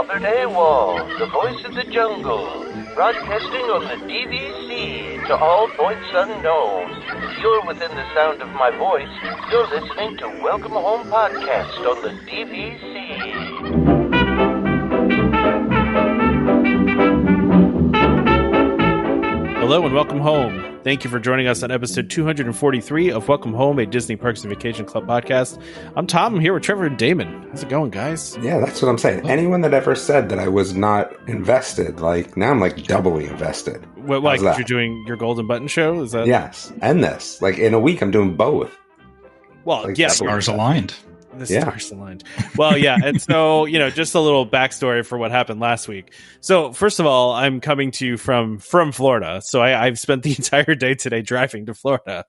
Albert Awol, the voice of the jungle, broadcasting on the DVC to all points unknown. If you're within the sound of my voice, you're listening to Welcome Home Podcast on the DVC. Hello and welcome home. Thank you for joining us on episode 243 of Welcome Home, a Disney Parks and Vacation Club podcast. I'm Tom. I'm here with Trevor and Damon. How's it going, guys? Yeah, that's what I'm saying. Anyone that ever said that I was not invested, like, now I'm like doubly invested. What, like you're doing your Golden Button show? Is that? Yes, and this. Like, in a week, I'm doing both. Well, like, yeah. Stars aligned. The stars aligned. Well, yeah. And so, just a little backstory for what happened last week. So, first of all, I'm coming to you from Florida. So I've spent the entire day today driving to Florida,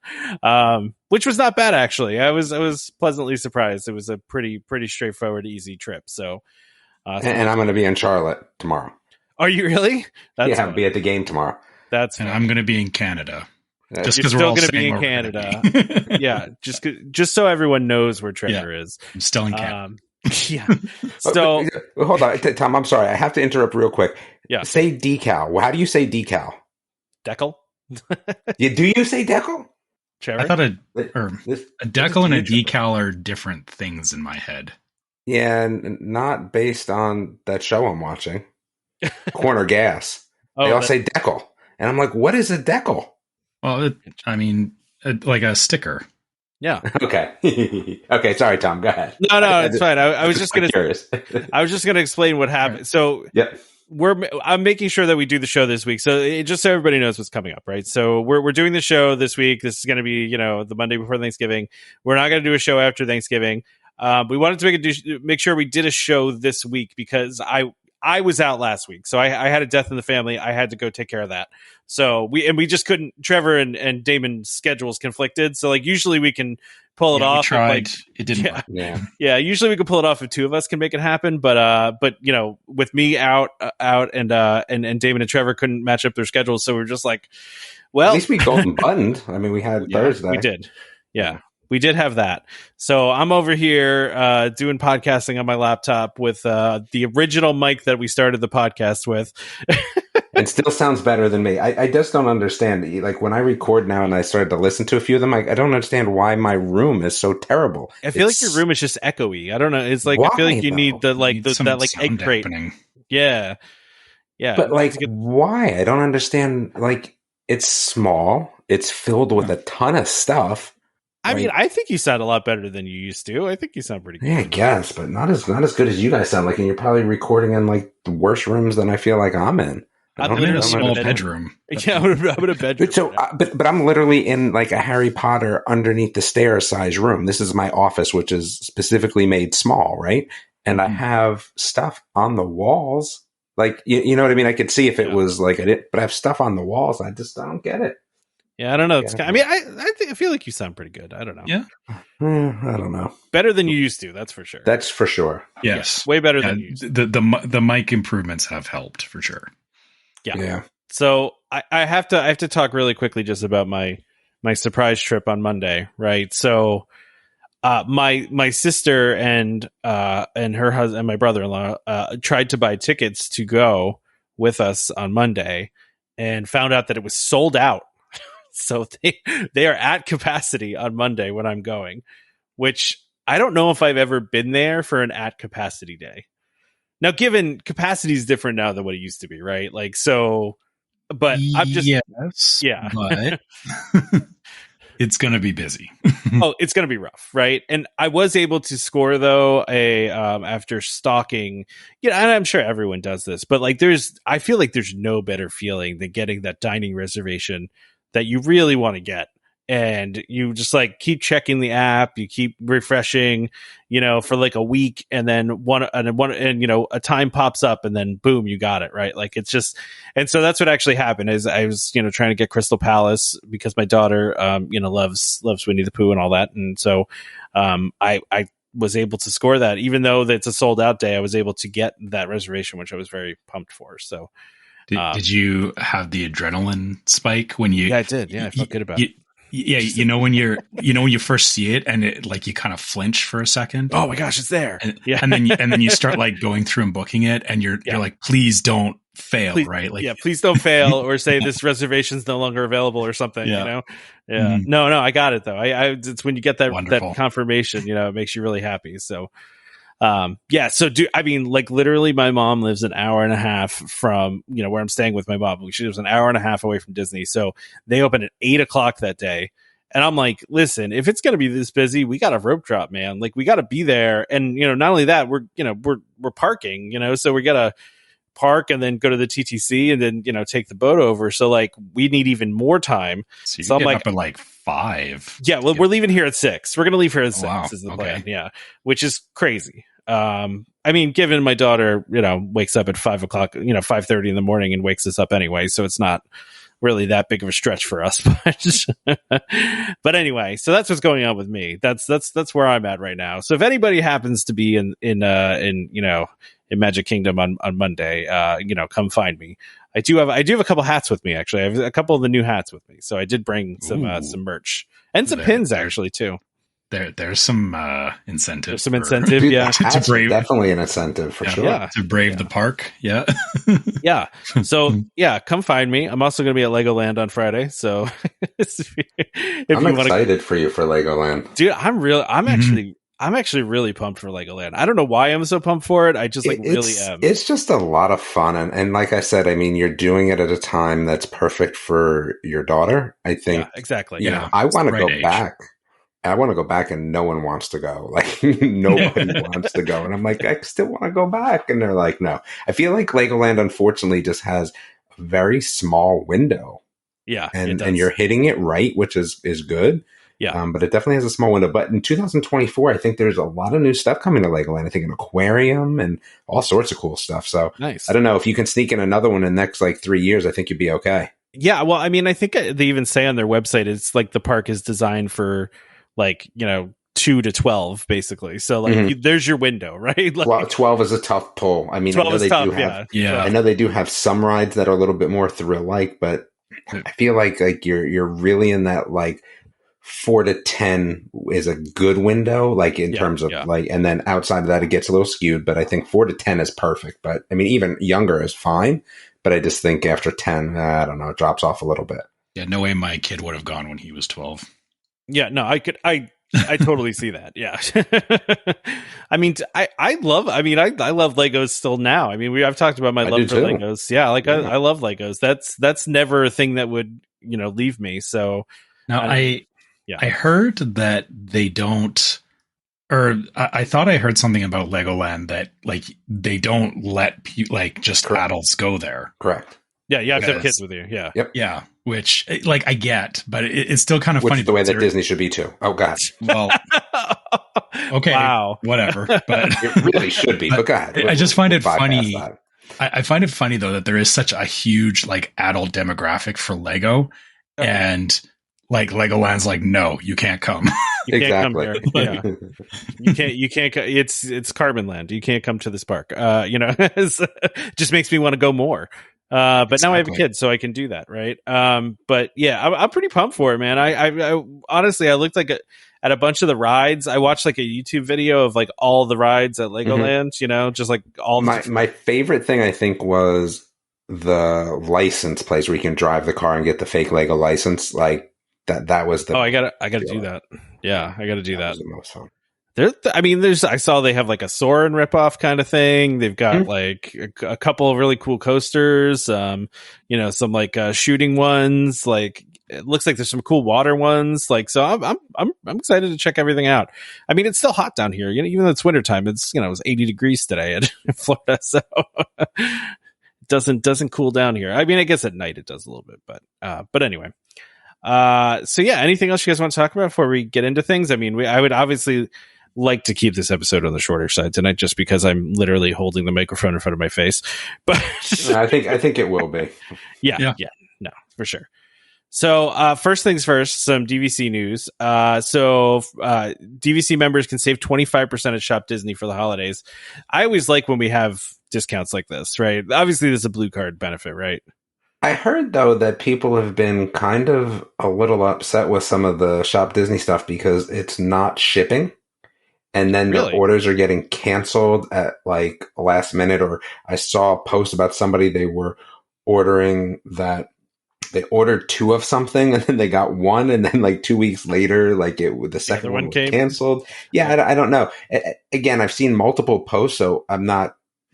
which was not bad, actually. I was pleasantly surprised. It was a pretty straightforward, easy trip. So, and I'm going to be in Charlotte tomorrow. Are you really? I'll be at the game tomorrow. And I'm going to be in Canada. Just because we're all going to be in Canada. Yeah, just so everyone knows where Trevor is. I'm still in Canada. Yeah. So hold on, Tom. I'm sorry. I have to interrupt real quick. Yeah. Say decal. How do you say decal? Decal. Do you say decal? Trevor? I thought a decal and a decal are different things in my head. Yeah, and not based on that show I'm watching. Corner Gas. They all say decal, and I'm like, what is a decal? Well, like a sticker. Yeah. Okay. Okay. Sorry, Tom. Go ahead. No, it's fine. I was just gonna explain what happened. So, yep. I'm making sure that we do the show this week, so just so everybody knows what's coming up, right? So we're doing the show this week. This is going to be the Monday before Thanksgiving. We're not going to do a show after Thanksgiving. We wanted to make sure we did a show this week because I was out last week, so I had a death in the family. I had to go take care of that. So we just couldn't. Trevor and Damon's schedules conflicted. So usually we can pull it off. We tried. It didn't work. Yeah. Usually we can pull it off if two of us can make it happen. But with me out and Damon and Trevor couldn't match up their schedules. So we're just like, well, at least we golden buttoned. I mean, we had Thursday. We did. Yeah. We did have that. So I'm over here doing podcasting on my laptop with the original mic that we started the podcast with. And still sounds better than me. I just don't understand. Like when I record now and I started to listen to a few of them, I don't understand why my room is so terrible. I feel like your room is just echoey. I don't know. It's like, I feel like you need that egg crate. Yeah. Yeah. But why? I don't understand. Like, it's small. It's filled with a ton of stuff. I mean, I think you sound a lot better than you used to. I think you sound pretty good. Yeah, I guess, but not as good as you guys sound like, and you're probably recording in the worst rooms than I feel like I'm in. I'm in a small bedroom. Yeah, I'm in a bedroom. So, but I'm literally in a Harry Potter underneath the stairs size room. This is my office, which is specifically made small, right? And I have stuff on the walls. You know what I mean? I could see if it was but I have stuff on the walls. I don't get it. Yeah, I don't know. I feel like you sound pretty good. I don't know. Yeah, I don't know. Better than you used to. That's for sure. That's for sure. Yes, way better than you used to. The mic improvements have helped for sure. Yeah. So I have to talk really quickly just about my surprise trip on Monday, right? So my sister and her husband and my brother-in-law tried to buy tickets to go with us on Monday and found out that it was sold out. So they are at capacity on Monday when I'm going, which I don't know if I've ever been there for an at capacity day. Now, given capacity is different now than what it used to be, right? But I'm just but it's going to be busy. It's going to be rough, right? And I was able to score though after stalking, and I'm sure everyone does this, but I feel like there's no better feeling than getting that dining reservation that you really want to get. And you just keep checking the app, you keep refreshing, for a week, and then a time pops up and then boom, you got it, right? It's just, and so that's what actually happened is I was, trying to get Crystal Palace because my daughter, loves Winnie the Pooh and all that. And so, I was able to score that, even though it's a sold out day, I was able to get that reservation, which I was very pumped for. So, did you have the adrenaline spike when you? Yeah, I did. Yeah, I felt good about it. Yeah, when you first see it and it like you kind of flinch for a second. Oh my gosh, it's there. And then you start like going through and booking it, and you're like, please don't fail, right? Like, please don't fail or say this reservation's no longer available or something. Yeah. Mm-hmm. No, I got it though. It's when you get that confirmation, it makes you really happy. So. So like literally my mom lives an hour and a half from, where I'm staying with my mom. She lives an hour and a half away from Disney. So they open at 8:00 that day. And I'm like, listen, if it's going to be this busy, we got a rope drop, man. Like we got to be there. And, not only that, we're parking, so we got to park and then go to the TTC and then, take the boat over. So like we need even more time. So I'm like, up at like 5. Yeah. Well, we're leaving here at 6. We're going to leave here at 6 wow. is the plan. Yeah. Which is crazy. Given my daughter, wakes up at 5:00, 5:30 in the morning and wakes us up anyway. So it's not really that big of a stretch for us, but anyway, so that's what's going on with me. That's where I'm at right now. So if anybody happens to be in Magic Kingdom on Monday, come find me. I do have a couple hats with me. Actually, I have a couple of the new hats with me. So I did bring some merch and some pins actually too. There's some incentive. There's some incentive, to brave, definitely an incentive for sure. Yeah, to brave the park, yeah. Yeah. So come find me. I'm also going to be at Legoland on Friday. So I'm excited for you for Legoland, dude. I'm actually really pumped for Legoland. I don't know why I'm so pumped for it. I just really am. It's just a lot of fun, and like I said, I mean, you're doing it at a time that's perfect for your daughter. I think exactly. I want to go back. I want to go back and no one wants to go. Like nobody wants to go. And I'm like, I still want to go back. And they're like, no. I feel like Legoland, unfortunately, just has a very small window. Yeah. And you're hitting it right, which is good. Yeah. But it definitely has a small window. But in 2024, I think there's a lot of new stuff coming to Legoland. I think an aquarium and all sorts of cool stuff. So nice. I don't know if you can sneak in another one in the next 3 years, I think you'd be okay. Yeah. Well, I mean, I think they even say on their website, it's like the park is designed for 2 to 12 basically. So there's your window, right? Well, 12 is a tough pull. I mean, 12 is tough, I know they do have some rides that are a little bit more thrill-like, but I feel like you're really in that 4 to 10 is a good window, in terms of and then outside of that it gets a little skewed, but I think 4 to 10 is perfect. But I mean, even younger is fine, but I just think after 10, I don't know, it drops off a little bit. Yeah, no way my kid would have gone when he was 12. Yeah, no, I totally see that. Yeah. I mean, I love Legos still now. I mean, I've talked about my love for Legos. Yeah. I love Legos. That's never a thing that would, leave me. So now I heard that they don't, or I thought I heard something about Legoland that they don't let just adults go there. Correct. Yeah, you have to have kids with you. Yeah. Yep. Yeah, which I get, but it's still kind of funny. Which is the way that Disney should be too. Oh God. Well, okay. Wow. Whatever. But it really should be. But God, I just find it funny. I find it funny though that there is such a huge adult demographic for Lego, and Legoland's no, you can't come. You can't exactly. come here. Yeah. You can't. It's Carbon Land. You can't come to this park. Just makes me want to go more. But exactly. Now I have a kid, so I can do that, right? But yeah, I'm pretty pumped for it, man. I honestly, I looked at a bunch of the rides. I watched a YouTube video of all the rides at Legoland. Just all. My favorite thing I think was the license place where you can drive the car and get the fake Lego license. That was the. Oh, I gotta do that. Yeah, I gotta do that. Was the most fun. I saw they have a Soarin' ripoff kind of thing. They've got a couple of really cool coasters. Some shooting ones. It looks like there's some cool water ones. So I'm excited to check everything out. I mean, it's still hot down here. Even though it's wintertime, it's it was 80 degrees today in Florida, so it doesn't cool down here. I mean, I guess at night it does a little bit, but anyway. So yeah, anything else you guys want to talk about before we get into things? I mean, I would obviously like to keep this episode on the shorter side tonight, just because I'm literally holding the microphone in front of my face. But I think it will be. Yeah, no, for sure. So first things first, some DVC news. DVC members can save 25% at Shop Disney for the holidays. I always like when we have discounts like this, right? Obviously, there's a blue card benefit, right? I heard though that people have been kind of a little upset with some of the Shop Disney stuff because it's not shipping, and then their Really? orders are getting canceled at like last minute. Or I saw a post about somebody, they were ordering that they ordered two of something and then they got one, and then like 2 weeks later, like the second other one one was came? canceled. Yeah, I don't know. Again, I've seen multiple posts, so I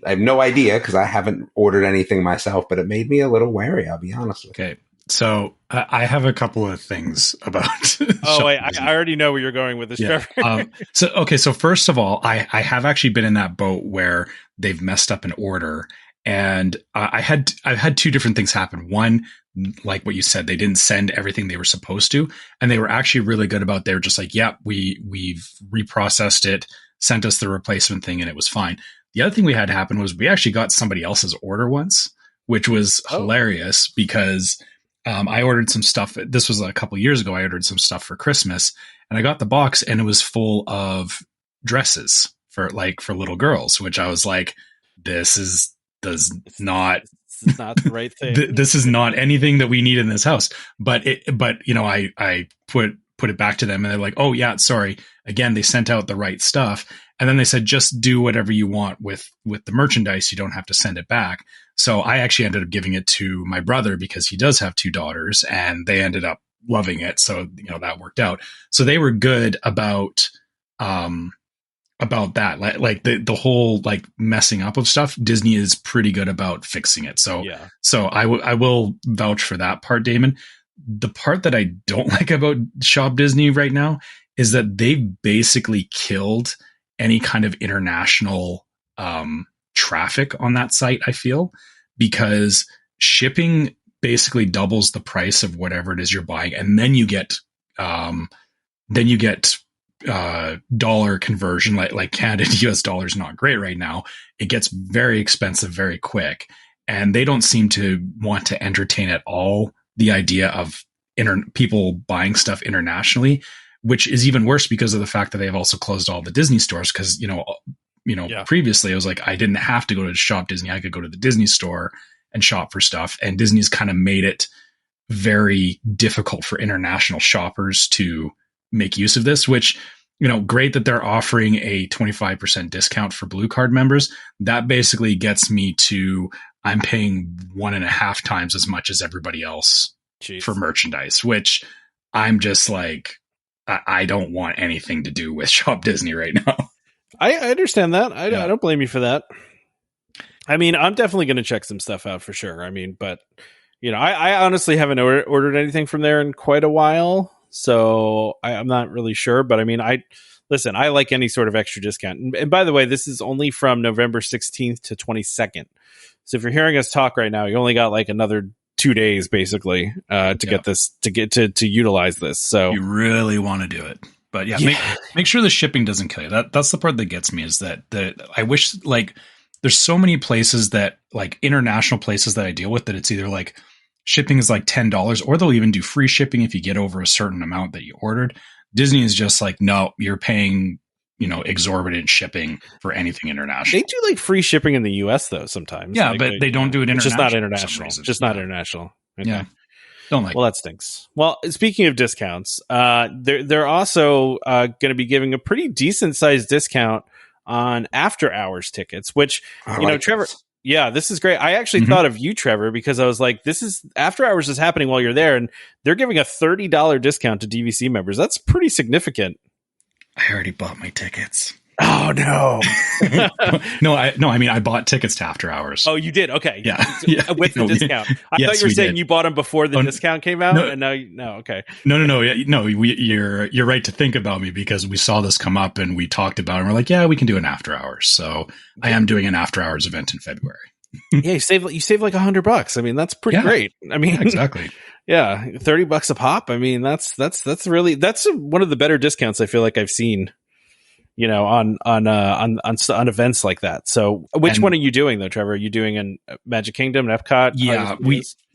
have no idea because I haven't ordered anything myself, but it made me a little wary. I'll be honest with you. Okay. So I have a couple of things about. Oh, wait, I already know where you're going with this, Yeah. Trevor. So first of all, I have actually been in that boat where they've messed up an order, and I've had two different things happen. One, like what you said, they didn't send everything they were supposed to, and they were actually really good about. They were just like, "Yeah, we've reprocessed it, sent us the replacement thing, and it was fine." The other thing we had happen was we actually got somebody else's order once, which was hilarious because I ordered some stuff. This was a couple years ago. I ordered some stuff for Christmas, and I got the box, and it was full of dresses for little girls. Which I was like, "This is not the right thing. This is not anything that we need in this house." But I put it back to them, and they're like, "Oh yeah, sorry." Again, they sent out the right stuff, and then they said, "Just do whatever you want with the merchandise. You don't have to send it back." So I actually ended up giving it to my brother because he does have two daughters, and they ended up loving it. So, that worked out. So they were good about that. Like the whole like messing up of stuff. Disney is pretty good about fixing it. So, Yeah. So I will vouch for that part, Damon. The part that I don't like about Shop Disney right now is that they've basically killed any kind of international traffic on that site, I feel, because shipping basically doubles the price of whatever it is you're buying, and then you get dollar conversion, like Canada to US dollar is not great right now. It gets very expensive very quick, and they don't seem to want to entertain at all the idea of people buying stuff internationally, which is even worse because of the fact that they've also closed all the Disney stores. Because previously it was like I didn't have to go to Shop Disney; I could go to the Disney store and shop for stuff. And Disney's kind of made it very difficult for international shoppers to make use of this. Which, great that they're offering a 25% discount for Blue Card members. That basically gets me to I'm paying 1.5 times as much as everybody else. Jeez. For merchandise, which I'm just like, I don't want anything to do with Shop Disney right now. I understand that. I don't blame you for that. I mean, I'm definitely going to check some stuff out for sure. I mean, but I honestly haven't ordered anything from there in quite a while, so I'm not really sure. But I mean, I like any sort of extra discount. And by the way, this is only from November 16th to 22nd. So if you're hearing us talk right now, you only got like another 2 days basically get this to utilize this. So you really want to do it, but make sure the shipping doesn't kill you. That's the part that gets me, is that I wish, like, there's so many places that, like, international places that I deal with, that it's either like shipping is like $10, or they'll even do free shipping if you get over a certain amount that you ordered. Disney is just like, no, you're paying exorbitant shipping for anything international. They do like free shipping in the US though sometimes. Yeah, like, but they don't do it international. It's just not international. Just not international. Okay. Yeah. Don't like. Well, that stinks. Well, speaking of discounts, they're also going to be giving a pretty decent sized discount on after hours tickets, which Trevor. This. Yeah, this is great. I actually thought of you, Trevor, because I was like, this is after hours is happening while you're there, and they're giving a $30 discount to DVC members. That's pretty significant. I already bought my tickets. Oh no! No, I mean, I bought tickets to after hours. Oh, you did? Okay, yeah. With the discount. I thought you were saying you bought them before the discount came out, and now okay. No. You're right to think about me, because we saw this come up and we talked about it. And we're like, yeah, we can do an after hours. So I am doing an after hours event in February. Yeah, you save like $100. I mean, that's pretty great. I mean, exactly. Yeah, $30 a pop. I mean, that's really one of the better discounts I feel like I've seen. On events like that. So, which one are you doing though, Trevor? Are you doing in Magic Kingdom, Epcot? Yeah,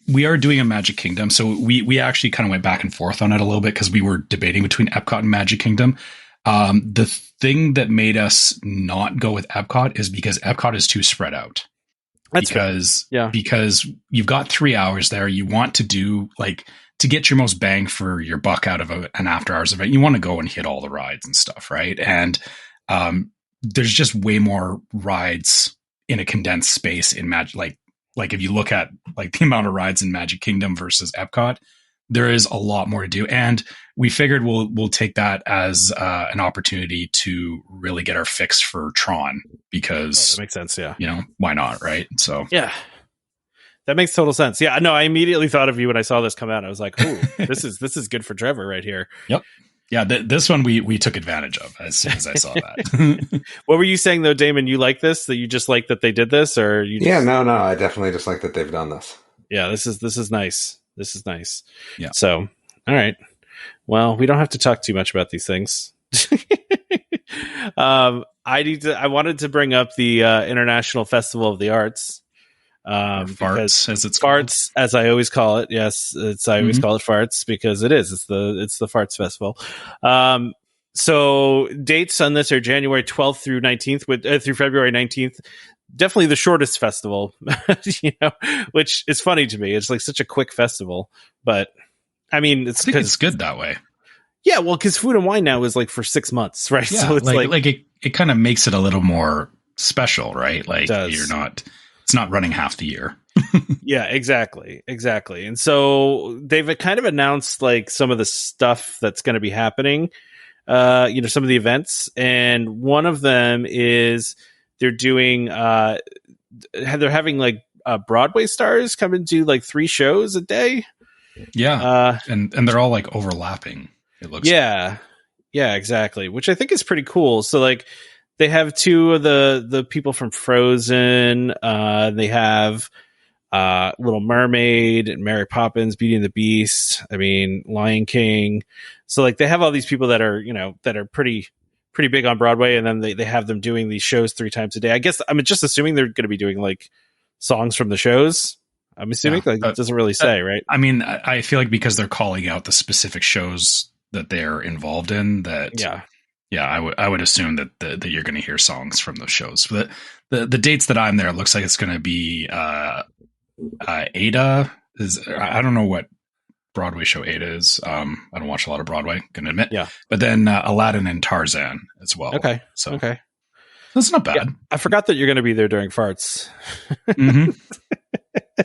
we are doing a Magic Kingdom. So we actually kind of went back and forth on it a little bit, because we were debating between Epcot and Magic Kingdom. The thing that made us not go with Epcot is because Epcot is too spread out. That's because you've got 3 hours there. You want to do to get your most bang for your buck out of an after hours event. You want to go and hit all the rides and stuff, right? And there's just way more rides in a condensed space in Magic. Like if you look at the amount of rides in Magic Kingdom versus Epcot, there is a lot more to do. And we figured we'll take that as an opportunity to really get our fix for Tron, because that makes sense. Yeah. Why not? Right. So, yeah, that makes total sense. Yeah. No, I immediately thought of you when I saw this come out. I was like, ooh, this is good for Trevor right here. Yep. Yeah. This one we took advantage of as soon as I saw that. What were you saying though, Damon? You like this? That you just like that they did this, or you? Yeah. No. I definitely just like that they've done this. Yeah. This is nice. This is nice. Yeah. So, all right. Well, we don't have to talk too much about these things. I wanted to bring up the International Festival of the Arts. Farts, as it's farts, called. As I always call it. Yes, I always call it farts because it is. It's the Farts Festival. So dates on this are January 12th through 19th, through February 19th. Definitely the shortest festival, which is funny to me. It's like such a quick festival, but I mean, I think it's good that way. Yeah, well, because Food and Wine now is like for 6 months, right? Yeah, so it's it kind of makes it a little more special, right? Like it's not running half the year. Yeah, exactly. And so they've kind of announced like some of the stuff that's going to be happening, some of the events, and one of them is they're doing they're having like Broadway stars come and do like 3 shows a day. Yeah, and they're all like overlapping. It looks yeah, exactly, which I think is pretty cool. So like they have 2 of the people from Frozen. They have Little Mermaid and Mary Poppins, Beauty and the Beast. I mean, Lion King. So like they have all these people that are pretty big on Broadway, and then they have them doing these shows 3 times a day. I guess I'm just assuming they're going to be doing like songs from the shows. I'm assuming it doesn't really say, right? I mean, I feel like because they're calling out the specific shows that they're involved in, that I would assume that you're going to hear songs from those shows. But the dates that I'm there, it looks like it's going to be Ada is. I don't know what Broadway show Ada is. I don't watch a lot of Broadway, can admit. Yeah, but then Aladdin and Tarzan as well. Okay, so okay, that's not bad. Yeah, I forgot that you're going to be there during farts. Mm-hmm.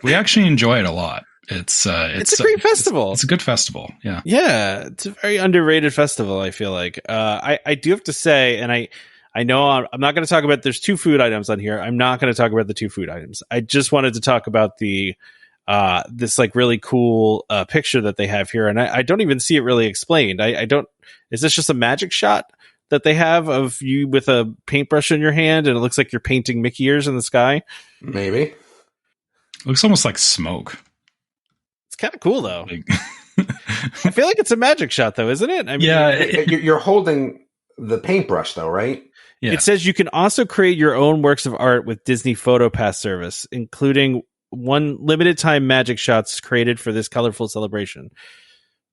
We actually enjoy it a lot. It's a great festival. It's a good festival. Yeah. Yeah. It's a very underrated festival. I feel like, I do have to say, and I know I'm not going to talk about, there's 2 food items on here. I'm not going to talk about the 2 food items. I just wanted to talk about the, this like really cool, picture that they have here. And I don't even see it really explained. Is this just a magic shot that they have of you with a paintbrush in your hand and it looks like you're painting Mickey ears in the sky? Maybe. It looks almost like smoke. It's kind of cool though. I feel like it's a magic shot though, isn't it? I mean, yeah, you're holding the paintbrush though, right? Yeah. It says you can also create your own works of art with Disney PhotoPass service, including 1 limited time magic shots created for this colorful celebration.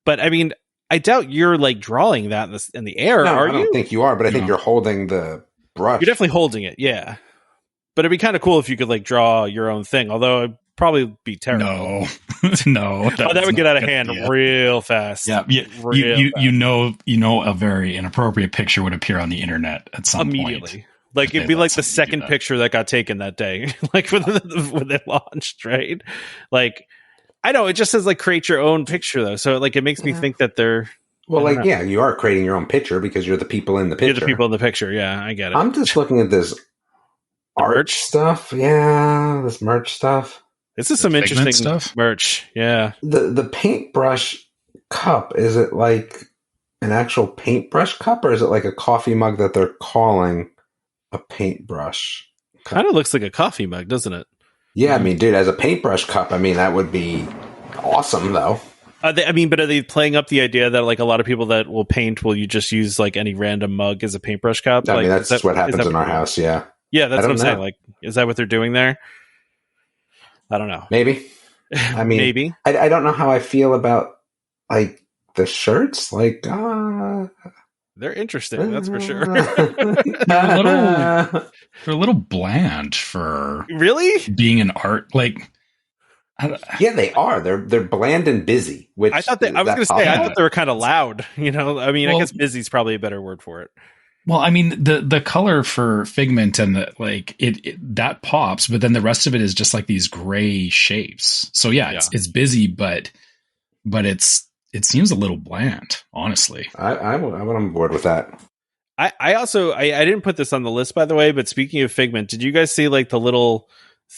But I mean, I doubt you're like drawing that in the air, are you? I don't think you are, but I think you're holding the brush. You're definitely holding it, yeah. But it'd be kind of cool if you could like draw your own thing, although it'd probably be terrible. No. That would get out of hand real fast. Yeah, you know, a very inappropriate picture would appear on the internet at some immediately. Point. Like it'd be like the second picture that got taken that day, like when they launched, right? Like I know it just says like create your own picture though, so like it makes me think that they're you are creating your own picture because you're the people in the picture. You're the people in the picture, yeah, I get it. I'm just looking at this art stuff, this merch stuff. This is some interesting stuff. Merch, yeah. The paintbrush cup, is it like an actual paintbrush cup, or is it like a coffee mug that they're calling a paintbrush cup? Kind of looks like a coffee mug, doesn't it? Yeah, I mean, dude, as a paintbrush cup, I mean, that would be awesome, though. But are they playing up the idea that like a lot of people that will paint, will you just use like any random mug as a paintbrush cup? I mean, that's what happens in our house, yeah. Yeah, that's what I'm saying. Like, is that what they're doing there? I don't know. Maybe. I mean, maybe. I don't know how I feel about like the shirts. Like, They're interesting, that's for sure. They're a little bland for Really? being an art. Like, Yeah, they are. They're bland and busy. Which I thought I thought they were kind of loud. I guess busy's probably a better word for it. Well, I mean, the color for Figment and it that pops, but then the rest of it is just like these gray shapes. So yeah. It's busy, but it seems a little bland, honestly. I'm on board with that. I also didn't put this on the list, by the way, but speaking of Figment, did you guys see like the little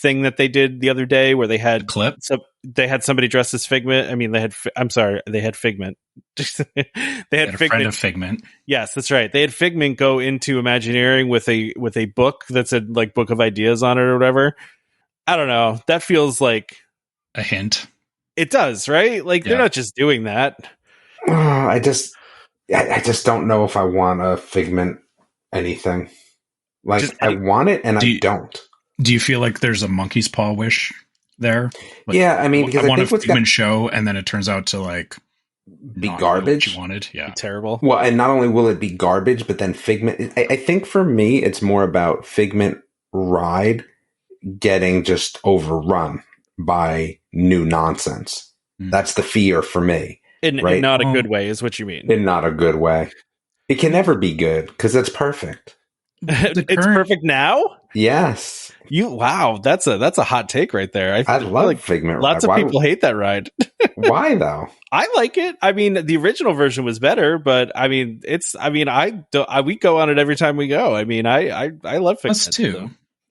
thing that they did the other day where they had clip? So they had somebody dressed as Figment. I mean, they had Figment. They had a friend of Figment. Yes, that's right. They had Figment go into Imagineering with a book that said like Book of Ideas on it or whatever. I don't know. That feels like a hint. It does, right? Like they're not just doing that. I just don't know if I want a Figment anything. Like I want it and I don't. Do you feel like there's a monkey's paw wish there? Like, yeah, I mean, because I want a Figment show, and then it turns out to like be garbage. What you wanted, yeah, terrible. Well, and not only will it be garbage, but then Figment. I think for me, it's more about Figment ride getting just overrun by new nonsense. That's the fear for me. In not a good way, is what you mean. In not a good way. It can never be good because it's perfect. It's perfect now? Yes. Wow, that's a hot take right there. I love like Figment. Lots of people hate that ride. Why though? I like it. I mean, the original version was better, but I mean, we go on it every time we go. I mean, I love Figment. Us too. So.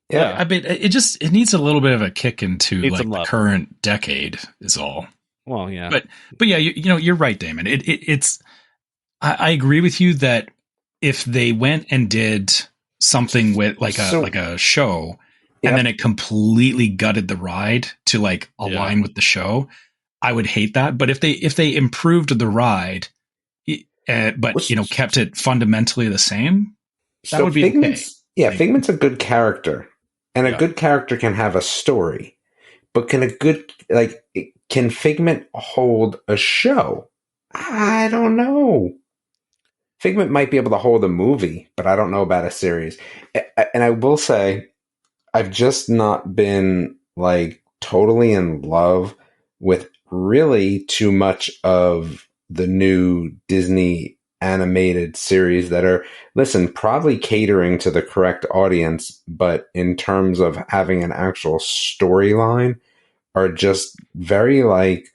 Yeah, I mean, it needs a little bit of a kick into like the current decade is all. Well, yeah, but yeah, you're right, Damon. It's I agree with you that if they went and did something with like a show, and then it completely gutted the ride to like align with the show, I would hate that. But if they improved the ride, but kept it fundamentally the same, that would be okay. Yeah, Figment's a good character, and a good character can have a story. But can Figment hold a show? I don't know. Figment might be able to hold a movie, but I don't know about a series. And I will say, I've just not been like totally in love with really too much of the new Disney animated series that are, probably catering to the correct audience, but in terms of having an actual storyline, are just very like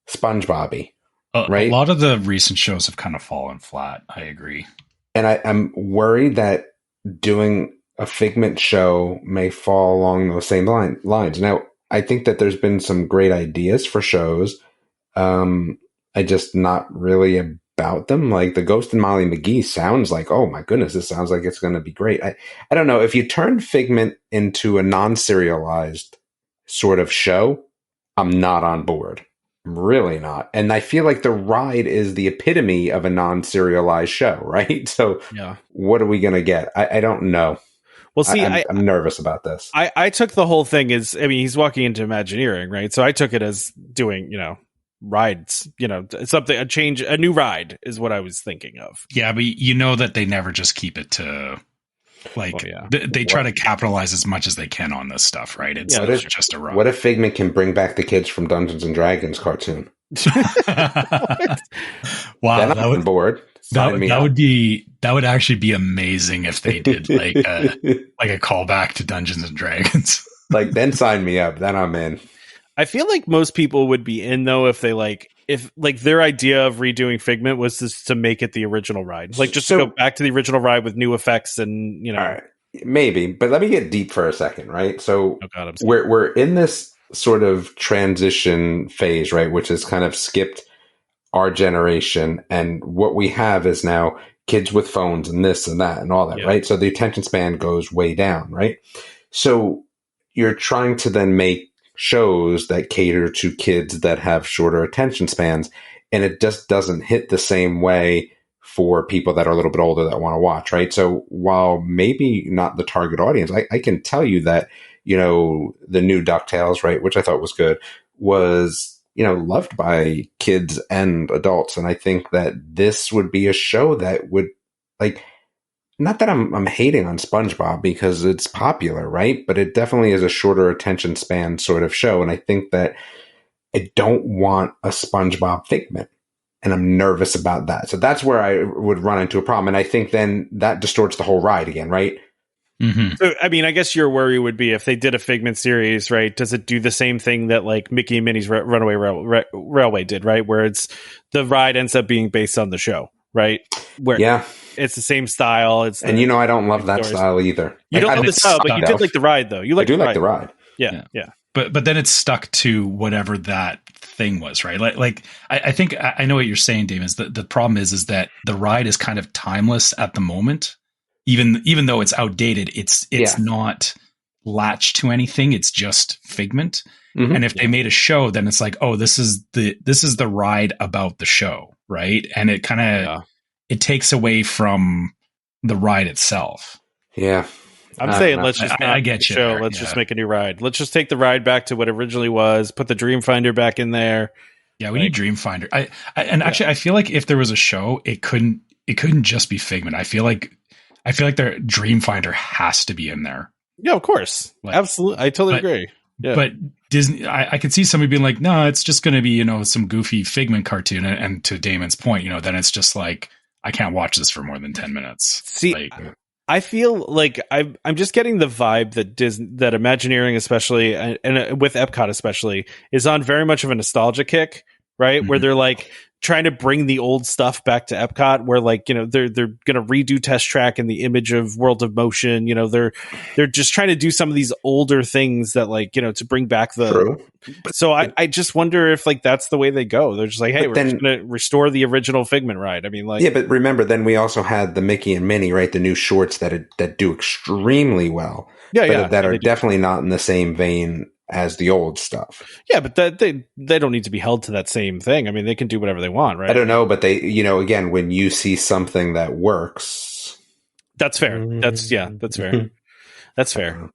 SpongeBob-y. Right? A lot of the recent shows have kind of fallen flat. I agree. And I'm worried that doing a Figment show may fall along those same lines. Now, I think that there's been some great ideas for shows. I just not really about them. Like the Ghost and Molly McGee sounds like, oh my goodness, this sounds like it's going to be great. I don't know. If you turn Figment into a non-serialized sort of show, I'm not on board. I'm really not. And I feel like the ride is the epitome of a non-serialized show, right? So what are we going to get? I don't know. Well, see, I'm nervous about this. I took the whole thing as, he's walking into Imagineering, right? So I took it as doing, rides, something, a new ride is what I was thinking of. Yeah, but that they never just keep it to they try to capitalize as much as they can on this stuff, right? It's just a ride. What if Figment can bring back the kids from Dungeons and Dragons cartoon? Wow, then I'm on board. That would actually be amazing if they did like a callback to Dungeons and Dragons. Then sign me up. Then I'm in. I feel like most people would be in though if they if their idea of redoing Figment was just to make it the original ride, to go back to the original ride with new effects and All right, maybe, but let me get deep for a second, right? So we're in this sort of transition phase, right, which has kind of skipped our generation, and what we have is now kids with phones and this and that and all that, right? So the attention span goes way down, right? So you're trying to then make shows that cater to kids that have shorter attention spans, and it just doesn't hit the same way for people that are a little bit older that want to watch, right? So while maybe not the target audience, I can tell you that, the new DuckTales, right, which I thought was good, was, loved by kids and adults. And I think that this would be a show that would like, not that I'm hating on SpongeBob because it's popular, right? But it definitely is a shorter attention span sort of show. And I think that I don't want a SpongeBob Figment. And I'm nervous about that. So that's where I would run into a problem. And I think then that distorts the whole ride again, right? Mm-hmm. So, I mean, I guess your worry would be if they did a Figment series, right? Does it do the same thing that like Mickey and Minnie's Runaway Railway did, right? Where it's the ride ends up being based on the show, right? Where it's the same style. I don't love that style either. You don't love the style, but you did like the ride, though. I do like the ride. Yeah. But then it's stuck to whatever that thing was, right? Like I think I know what you're saying, Dave. Is the problem is that the ride is kind of timeless at the moment. Even though it's outdated, it's not latched to anything. It's just Figment. Mm-hmm. And if they made a show, then it's like, oh, this is the ride about the show, right? And it kind of it takes away from the ride itself. Yeah. I'm saying let's just I get you. Show. Let's just make a new ride. Let's just take the ride back to what it originally was. Put the Dreamfinder back in there. Yeah, we need Dreamfinder. Actually, I feel like if there was a show, it couldn't just be Figment. I feel like their Dreamfinder has to be in there. Yeah, of course. Absolutely. I totally agree. Yeah. But Disney, I could see somebody being like, no, it's just going to be, some goofy Figment cartoon. And to Damon's point, then it's just like, I can't watch this for more than 10 minutes. See, I feel like I'm just getting the vibe that Imagineering, especially, and with Epcot especially, is on very much of a nostalgia kick, right? Mm-hmm. Where they're like trying to bring the old stuff back to Epcot, where like, they're going to redo Test Track and the image of World of Motion. They're just trying to do some of these older things that like, to bring back the. True. So I just wonder if like that's the way they go. They're just like, hey, we're just going to restore the original Figment ride. I mean, like, yeah, but remember, then we also had the Mickey and Minnie, right? The new shorts that do extremely well. That are definitely not in the same vein as the old stuff. Yeah, but they don't need to be held to that same thing. I mean, they can do whatever they want, right? I don't know, but they, again, when you see something that works, that's fair. That's fair. That's fair.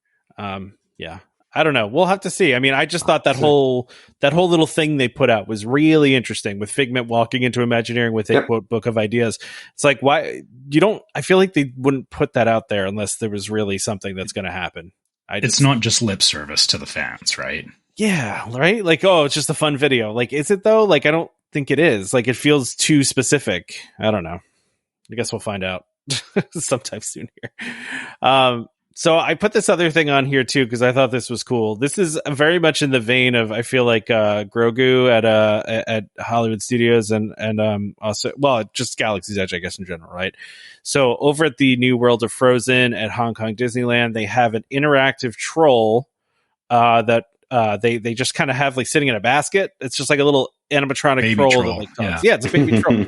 Yeah. I don't know. We'll have to see. I mean, I just thought that whole little thing they put out was really interesting with Figment walking into Imagineering with a quote book of ideas. It's like, why I feel like they wouldn't put that out there unless there was really something that's going to happen. It's not just lip service to the fans, right? Yeah. Right. Like, oh, it's just a fun video. Like, is it though? Like, I don't think it is. Like, it feels too specific. I don't know. I guess we'll find out sometime soon here. So I put this other thing on here too because I thought this was cool. This is very much in the vein of I feel like Grogu at Hollywood Studios and also just Galaxy's Edge, I guess, in general, right? So over at the New World of Frozen at Hong Kong Disneyland, they have an interactive troll that they just kind of have like sitting in a basket. It's just like a little animatronic baby troll troll. That like talks. Yeah, it's a baby troll.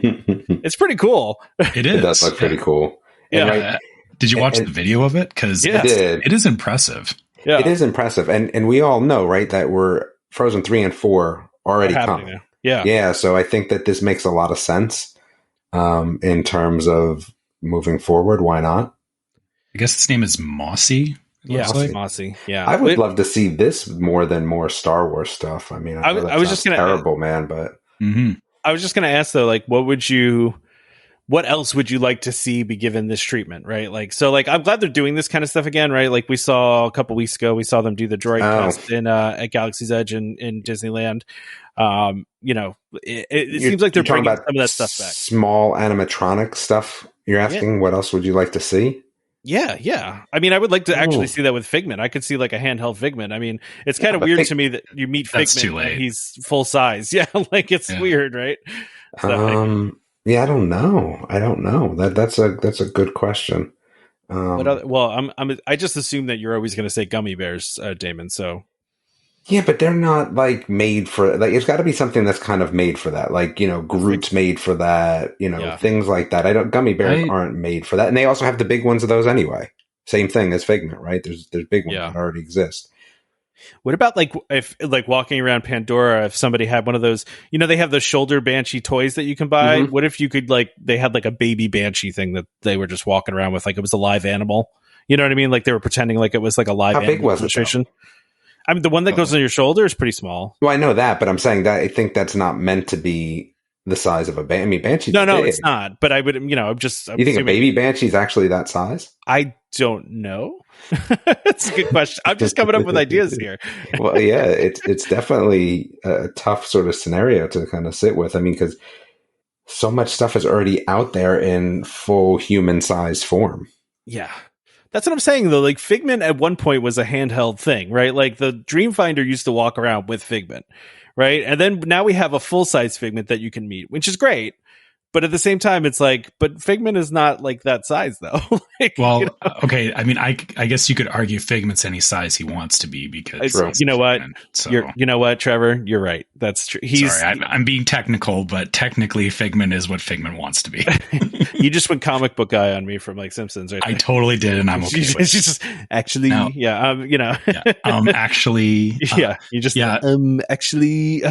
It's pretty cool. It is. It does look pretty cool. Yeah. And, right, did you watch the video of it? Because it is impressive. Yeah. It is impressive. And we all know, right, that we're Frozen 3 and 4 already coming. Now. Yeah. Yeah. So I think that this makes a lot of sense in terms of moving forward. Why not? I guess its name is Mossy. Mossy. Yeah. I would love to see this more than more Star Wars stuff. I mean, I was just terrible, man, but I was just going to ask though, like, what else would you like to see be given this treatment, right? Like, so like, I'm glad they're doing this kind of stuff again, right? Like we saw a couple weeks ago, we saw them do the droid test at Galaxy's Edge in Disneyland. It seems like they're bringing some of that stuff back. Small animatronic stuff. You're asking what else would you like to see? Yeah. I mean, I would like to actually see that with Figment. I could see like a handheld Figment. I mean, it's kind of weird to me that you meet Figment and he's full size. Yeah, like it's weird, right? Yeah, I don't know. That's a good question. I just assume that you're always going to say gummy bears, Damon. So yeah, but they're not like made for like. It's got to be something that's kind of made for that. Like Groot's made for that. Things like that. Gummy bears aren't made for that, and they also have the big ones of those anyway. Same thing as Figment, right? There's big ones that already exist. What about like if like walking around Pandora, if somebody had one of those, they have those shoulder banshee toys that you can buy. What if you could they had like a baby banshee thing that they were just walking around with, like it was a live animal. You know what I mean? Like they were pretending like it was like a live animal. How big was it? I mean, the one that goes on your shoulder is pretty small. Well, I know that, but I'm saying that I think that's not meant to be the size of a banshee. I mean, banshees. No, big. it's not. But I would, I'm you think assuming, a baby banshee is actually that size? I don't know. That's a good question. I'm just coming up with ideas here. Well, yeah, it's definitely a tough sort of scenario to kind of sit with. I mean, because so much stuff is already out there in full human size form. Yeah. That's what I'm saying, though. Like, Figment at one point was a handheld thing, right? Like, the Dreamfinder used to walk around with Figment, right? And then now we have a full-size Figment that you can meet, which is great. But at the same time, it's like, but Figment is not like that size, though. Like, well, okay. I mean, I guess you could argue Figment's any size he wants to be because you know what, Figment, so. you know what, Trevor, you're right. That's true. Sorry, I'm being technical, but technically, Figment is what Figment wants to be. You just went comic book guy on me from like Simpsons, right? I totally did, and I'm okay with it. Just actually, no. yeah, actually, you just actually.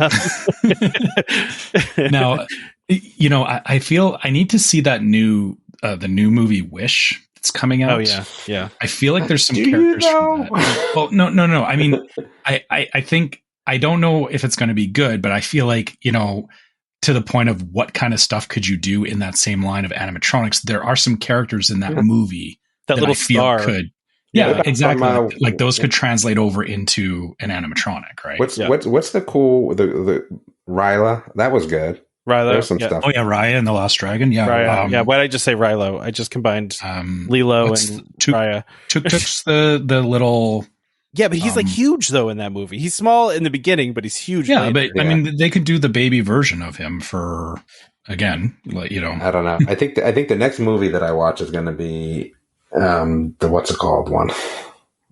Now. I feel I need to see that the new movie Wish that's coming out. Oh yeah. I feel like there's some characters from that. Well, no. I mean, I think I don't know if it's going to be good, but I feel like to the point of what kind of stuff could you do in that same line of animatronics? There are some characters in that movie that little I feel star could. Yeah, exactly. Like those could translate over into an animatronic, right? What's the cool the Ryla? That was good. Rilo, there's some stuff. Oh yeah, Raya and the Last Dragon. Yeah, Raya. Why did I just say Rilo? I just combined Lilo and Raya. Tuk-Tuk's the little. Yeah, but he's like huge though in that movie. He's small in the beginning, but he's huge. Yeah, later. But I mean, they could do the baby version of him for again, I don't know. I think the next movie that I watch is going to be the what's it called one,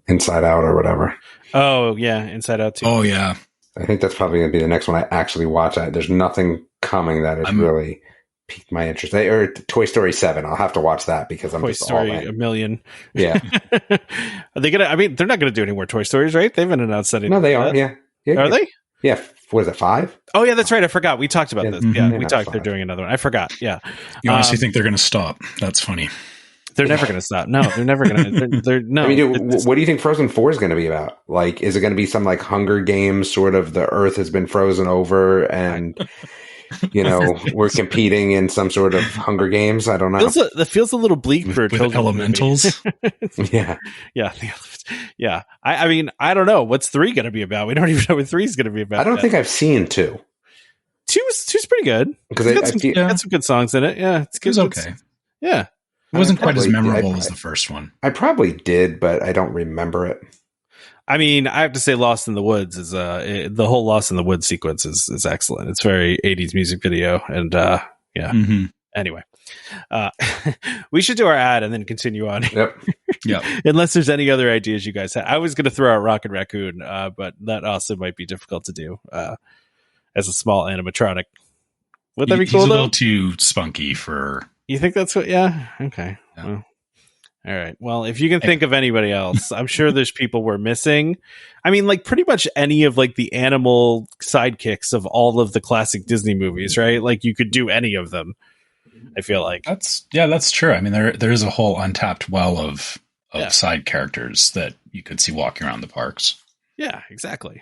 Inside Out or whatever. Oh yeah, Inside Out too. Oh yeah. I think that's probably going to be the next one I actually watch. There's nothing coming that has really piqued my interest. Or Toy Story 7. I'll have to watch that because I'm Toy just Story all in. 1,000,000. Yeah. Are they gonna? I mean, they're not going to do any more Toy Stories, right? They haven't announced anything. No, they are. Yeah. Are they? Yeah. Was it 5? Oh yeah, that's right. I forgot. We talked about this. Mm-hmm. Yeah, we talked. 5. They're doing another one. I forgot. Yeah. You honestly think they're going to stop? That's funny. They're never going to stop. No, they're never going to. They're no. I mean, what do you think Frozen 4 is going to be about? Like, is it going to be some like Hunger Games sort of the Earth has been frozen over and we're competing in some sort of Hunger Games? I don't know. That feels a little bleak for with elementals. Yeah. Yeah. I mean, I don't know. What's 3 going to be about? We don't even know what 3 is going to be about. I don't think I've seen 2. 2's pretty good. Because it's got some good songs in it. Yeah, it's good. It was okay. Yeah. It wasn't quite as memorable as the first one. I probably did, but I don't remember it. I mean, I have to say Lost in the Woods is the whole Lost in the Woods sequence is excellent. It's very 80s music video and yeah. Mm-hmm. Anyway, we should do our ad and then continue on. Yep. Unless there's any other ideas you guys have. I was going to throw out Rocket Raccoon, but that also might be difficult to do as a small animatronic. Would that be cool? He's a little too spunky for. You think that's what? Yeah. Okay. Yeah. Well, all right. Well, if you can think of anybody else, I'm sure there's people we're missing. I mean, like pretty much any of like the animal sidekicks of all of the classic Disney movies, right? Like you could do any of them. I feel like that's true. I mean, there is a whole untapped well of side characters that you could see walking around the parks. Yeah, exactly.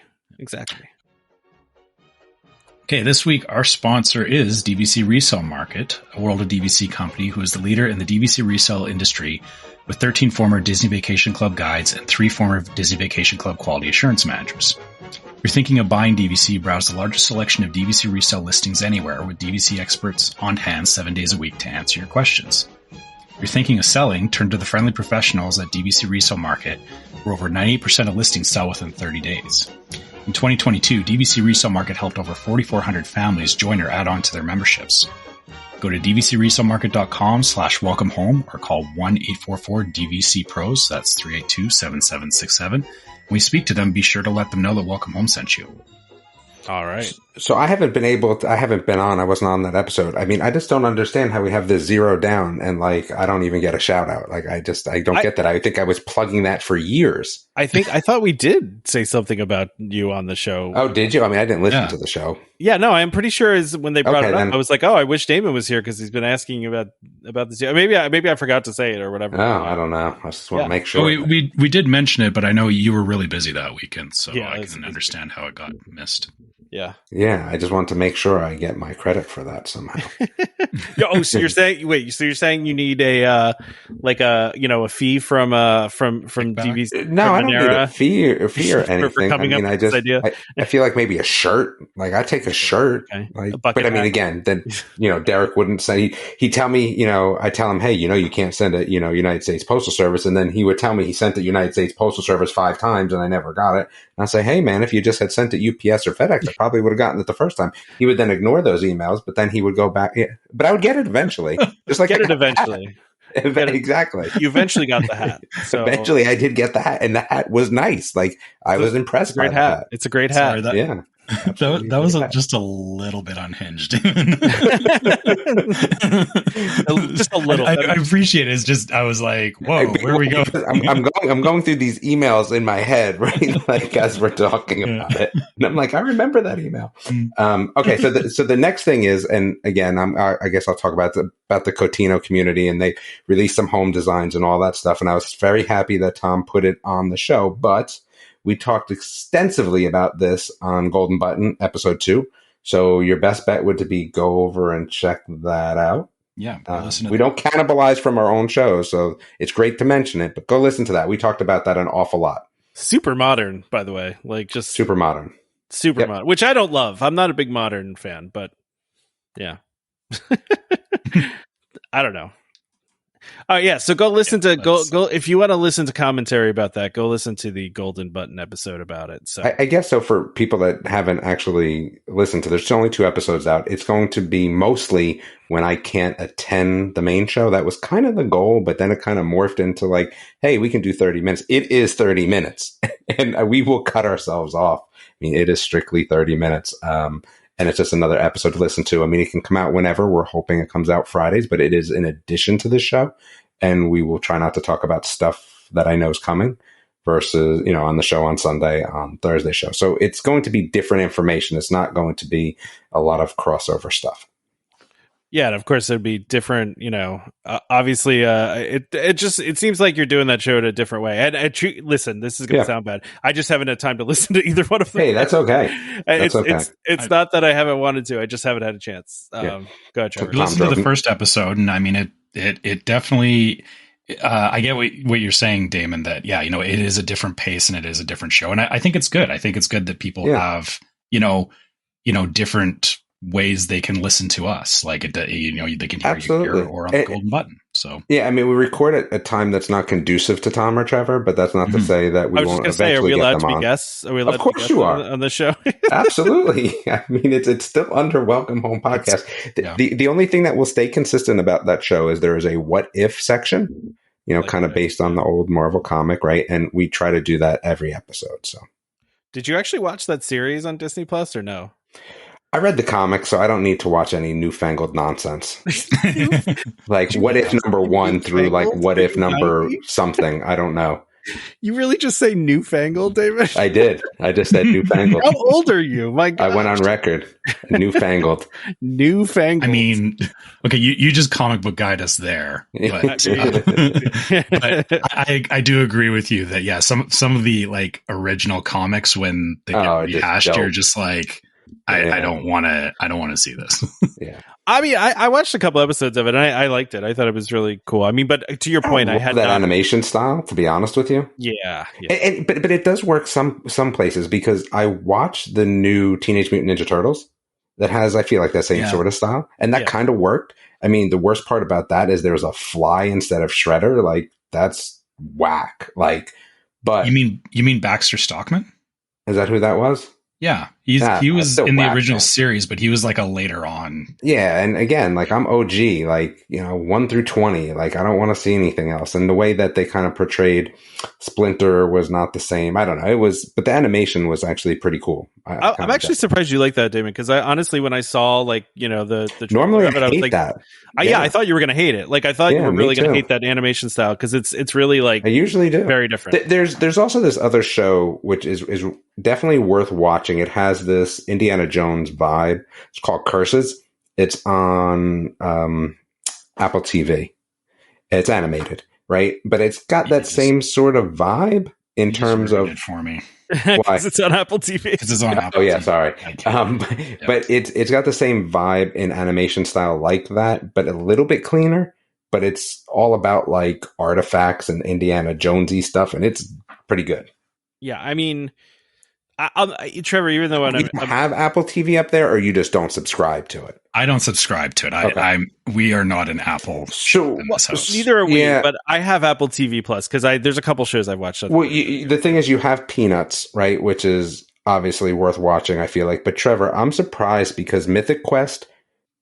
Okay, this week our sponsor is DVC Resale Market, a World of DVC company who is the leader in the DVC resale industry with 13 former Disney Vacation Club guides and 3 former Disney Vacation Club quality assurance managers. If you're thinking of buying DVC, browse the largest selection of DVC resale listings anywhere with DVC experts on hand 7 days a week to answer your questions. If you're thinking of selling, turn to the friendly professionals at DVC Resale Market, where over 98% of listings sell within 30 days. In 2022, DVC Resale Market helped over 4,400 families join or add on to their memberships. Go to dvcresalemarket.com/welcome home or call 1-844-DVC-PROS, that's 382-7767. When we speak to them, be sure to let them know that Welcome Home sent you. All right. So I haven't been on. I wasn't on that episode. I mean, I just don't understand how we have this 0 down and like, I don't even get a shout out. Like, I don't get that. I think I was plugging that for years. I thought we did say something about you on the show. Oh, did you? I mean, I didn't listen to the show. Yeah, no, I'm pretty sure when they brought it up, I was like, oh, I wish Damon was here because he's been asking about this. Maybe I forgot to say it or whatever. Oh, I don't know. I just want to make sure. Well, we did mention it, but I know you were really busy that weekend, so I can understand how it got missed. Yeah, I just want to make sure I get my credit for that somehow. So you're saying so you're saying you need a a fee from DVC? No, from I don't need a fee or anything. for coming up with this idea. I feel like maybe a shirt. Like I take a shirt. Okay. Like, A bucket but I mean, hat. again, then Derek wouldn't say. He'd tell me, I tell him, hey, you can't send it, United States Postal Service, and then he would tell me he sent it United States Postal Service 5 times and I never got it. And I say, hey, man, if you just had sent it UPS or FedEx, I probably would have gotten it the first time. He would then ignore those emails, but then he would go back. Yeah, but I would get it eventually. Just like Get it eventually. Exactly. You eventually got the hat. So Eventually, I did get the hat, and the hat was nice. Like I was impressed by the hat. It's a great hat. Sorry, Yeah. that was just a little bit unhinged. Just a little. I appreciate it. It's just I was like, whoa, where are we going? I'm going through these emails in my head, right? Like as we're talking about it, and I'm like, I remember that email. Okay, so the next thing is, and again, I guess I'll talk about the Cotino community, and they released some home designs and all that stuff, and I was very happy that Tom put it on the show, but we talked extensively about this on Golden Button episode 2. So your best bet would to be go over and check that out. Yeah. We don't cannibalize from our own shows, so it's great to mention it, but go listen to that. We talked about that an awful lot. Super modern, by the way. Like just super modern, modern, which I don't love. I'm not a big modern fan, but yeah. I don't know. Oh yeah, so go listen to go if you want to listen to commentary about that, go listen to the Golden Button episode about it. So I guess so for people that haven't actually listened to, there's only 2 episodes out. It's going to be mostly when I can't attend the main show. That was kind of the goal, but then it kind of morphed into like, hey, we can do 30 minutes. It is 30 minutes, and we will cut ourselves off. I mean, it is strictly 30 minutes. And it's just another episode to listen to. I mean, it can come out whenever. We're hoping it comes out Fridays, but it is in addition to this show. And we will try not to talk about stuff that I know is coming versus, on the show on Sunday, on Thursday show. So it's going to be different information. It's not going to be a lot of crossover stuff. Yeah, and of course it'd be different. Obviously, it seems like you're doing that show in a different way. And listen, this is going to sound bad. I just haven't had time to listen to either one of them. Hey, that's okay. It's not that I haven't wanted to. I just haven't had a chance. Go ahead, Trevor. Listen to the first episode, and I mean it definitely. I get what you're saying, Damon. That it is a different pace and it is a different show, and I think it's good. I think it's good that people have different ways they can listen to us, like they can hear you here or on the Golden Button. So I mean, we record at a time that's not conducive to Tom or Trevor, but that's not to say that we won't eventually are we allowed get them to be on. Guests? Are we allowed of course to be you are on the show? Absolutely. I mean, it's still under Welcome Home Podcast. The only thing that will stay consistent about that show is there is a what if section, kind of based on the old Marvel comic, right? And we try to do that every episode. So, did you actually watch that series on Disney Plus or no? I read the comic, so I don't need to watch any newfangled nonsense. Like what if number 1 through like what if number something. I don't know. You really just say newfangled, David? I did. I just said newfangled. How old are you? My God. I went on record. Newfangled. Newfangled. I mean, okay, you just comic book guide us there. But, but I do agree with you that some of the like original comics when they get rehashed, you're just like, I don't want to see this. Yeah. I mean, I watched a couple episodes of it, and I liked it. I thought it was really cool. I mean, but to your point, I had that animation style, to be honest with you. Yeah. But it does work some places, because I watched the new Teenage Mutant Ninja Turtles that has, I feel like, that same sort of style, and that kind of worked. I mean, the worst part about that is there's a fly instead of Shredder. Like, that's whack. Like, but you mean Baxter Stockman? Is that who that was? Yeah, he was in the original series, but he was like a later on. Yeah, and again, like I'm OG, like 1 through 20. Like I don't want to see anything else. And the way that they kind of portrayed Splinter was not the same. I don't know. But the animation was actually pretty cool. I'm actually surprised you like that, Damon, because I honestly, when I saw like the normally of it, I hate was like, that. I thought you were gonna hate it. Like I thought you were really gonna hate that animation style, because it's really like I usually do very different. There's also this other show which is definitely worth watching. It has this Indiana Jones vibe. It's called Curses. It's on Apple TV. It's animated, right? But it's got that same sort of vibe. in You just terms ruined of it for me why. Because it's on Apple TV. because it's on Apple Oh yeah, TV. sorry. I can't. But it's got the same vibe in animation style like that, but a little bit cleaner. But it's all about like artifacts and Indiana Jonesy stuff, and it's pretty good. Yeah, I mean, Trevor, even though You have Apple TV up there, or you just don't subscribe to it? I don't subscribe to it. Okay. We are not an Apple So in this house. neither are we, Yeah. but I have Apple TV Plus because there's a couple shows I've watched. Well, the thing is, you have Peanuts, right? Which is obviously worth watching, I feel like. But Trevor, I'm surprised because Mythic Quest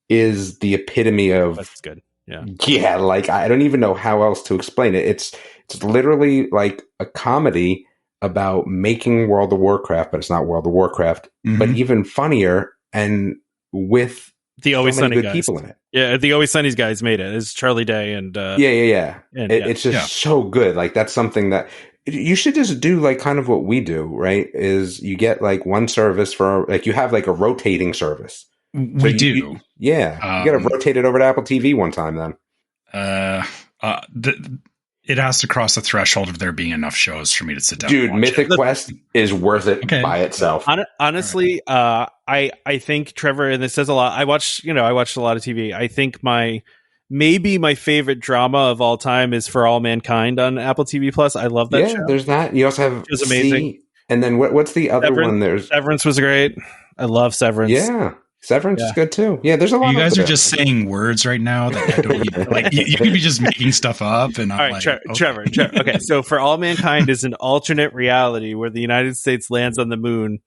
is the epitome of That's good. Yeah. Yeah, like I don't even know how else to explain it. It's literally like a comedy about making World of Warcraft, but it's not World of Warcraft, but even funnier and with The Always so many Sunny good guys. people in it. Yeah, the Always Sunny's guys made it. It's Charlie Day and Yeah. And, It's just so good. Like that's something that you should just do, like kind of what we do, right? Is you get like one service for like you have like a rotating service. We do. You got to rotate it over to Apple TV one time then. It has to cross the threshold of there being enough shows for me to sit down. Dude, and watch Mythic it. Quest is worth it by itself. honestly, I think Trevor, and this says a lot. I watched a lot of TV. I think maybe my favorite drama of all time is For All Mankind on Apple TV Plus. I love that show. There's that. You also have It was amazing. And then what's the other one? There's Severance was great. I love Severance. Yeah. Severance is good too. Yeah, there's a lot. You guys of are just saying words right now that I don't even, like you could be just making stuff up. And I'm all right, Trevor. Okay, so For All Mankind is an alternate reality where the United States lands on the moon.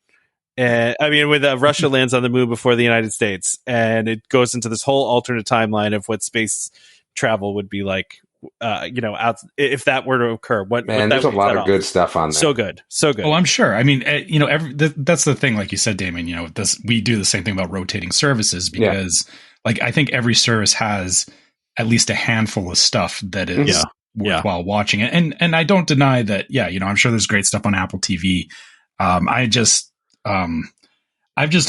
Russia lands on the moon before the United States, and it goes into this whole alternate timeline of what space travel would be like. Out if that were to occur. There's a lot of good stuff on there. So good. Oh, I'm sure. I mean, that's the thing. Like you said, Damon. We do the same thing about rotating services because, like, I think every service has at least a handful of stuff that is worthwhile watching. And I don't deny that. Yeah, I'm sure there's great stuff on Apple TV. I've just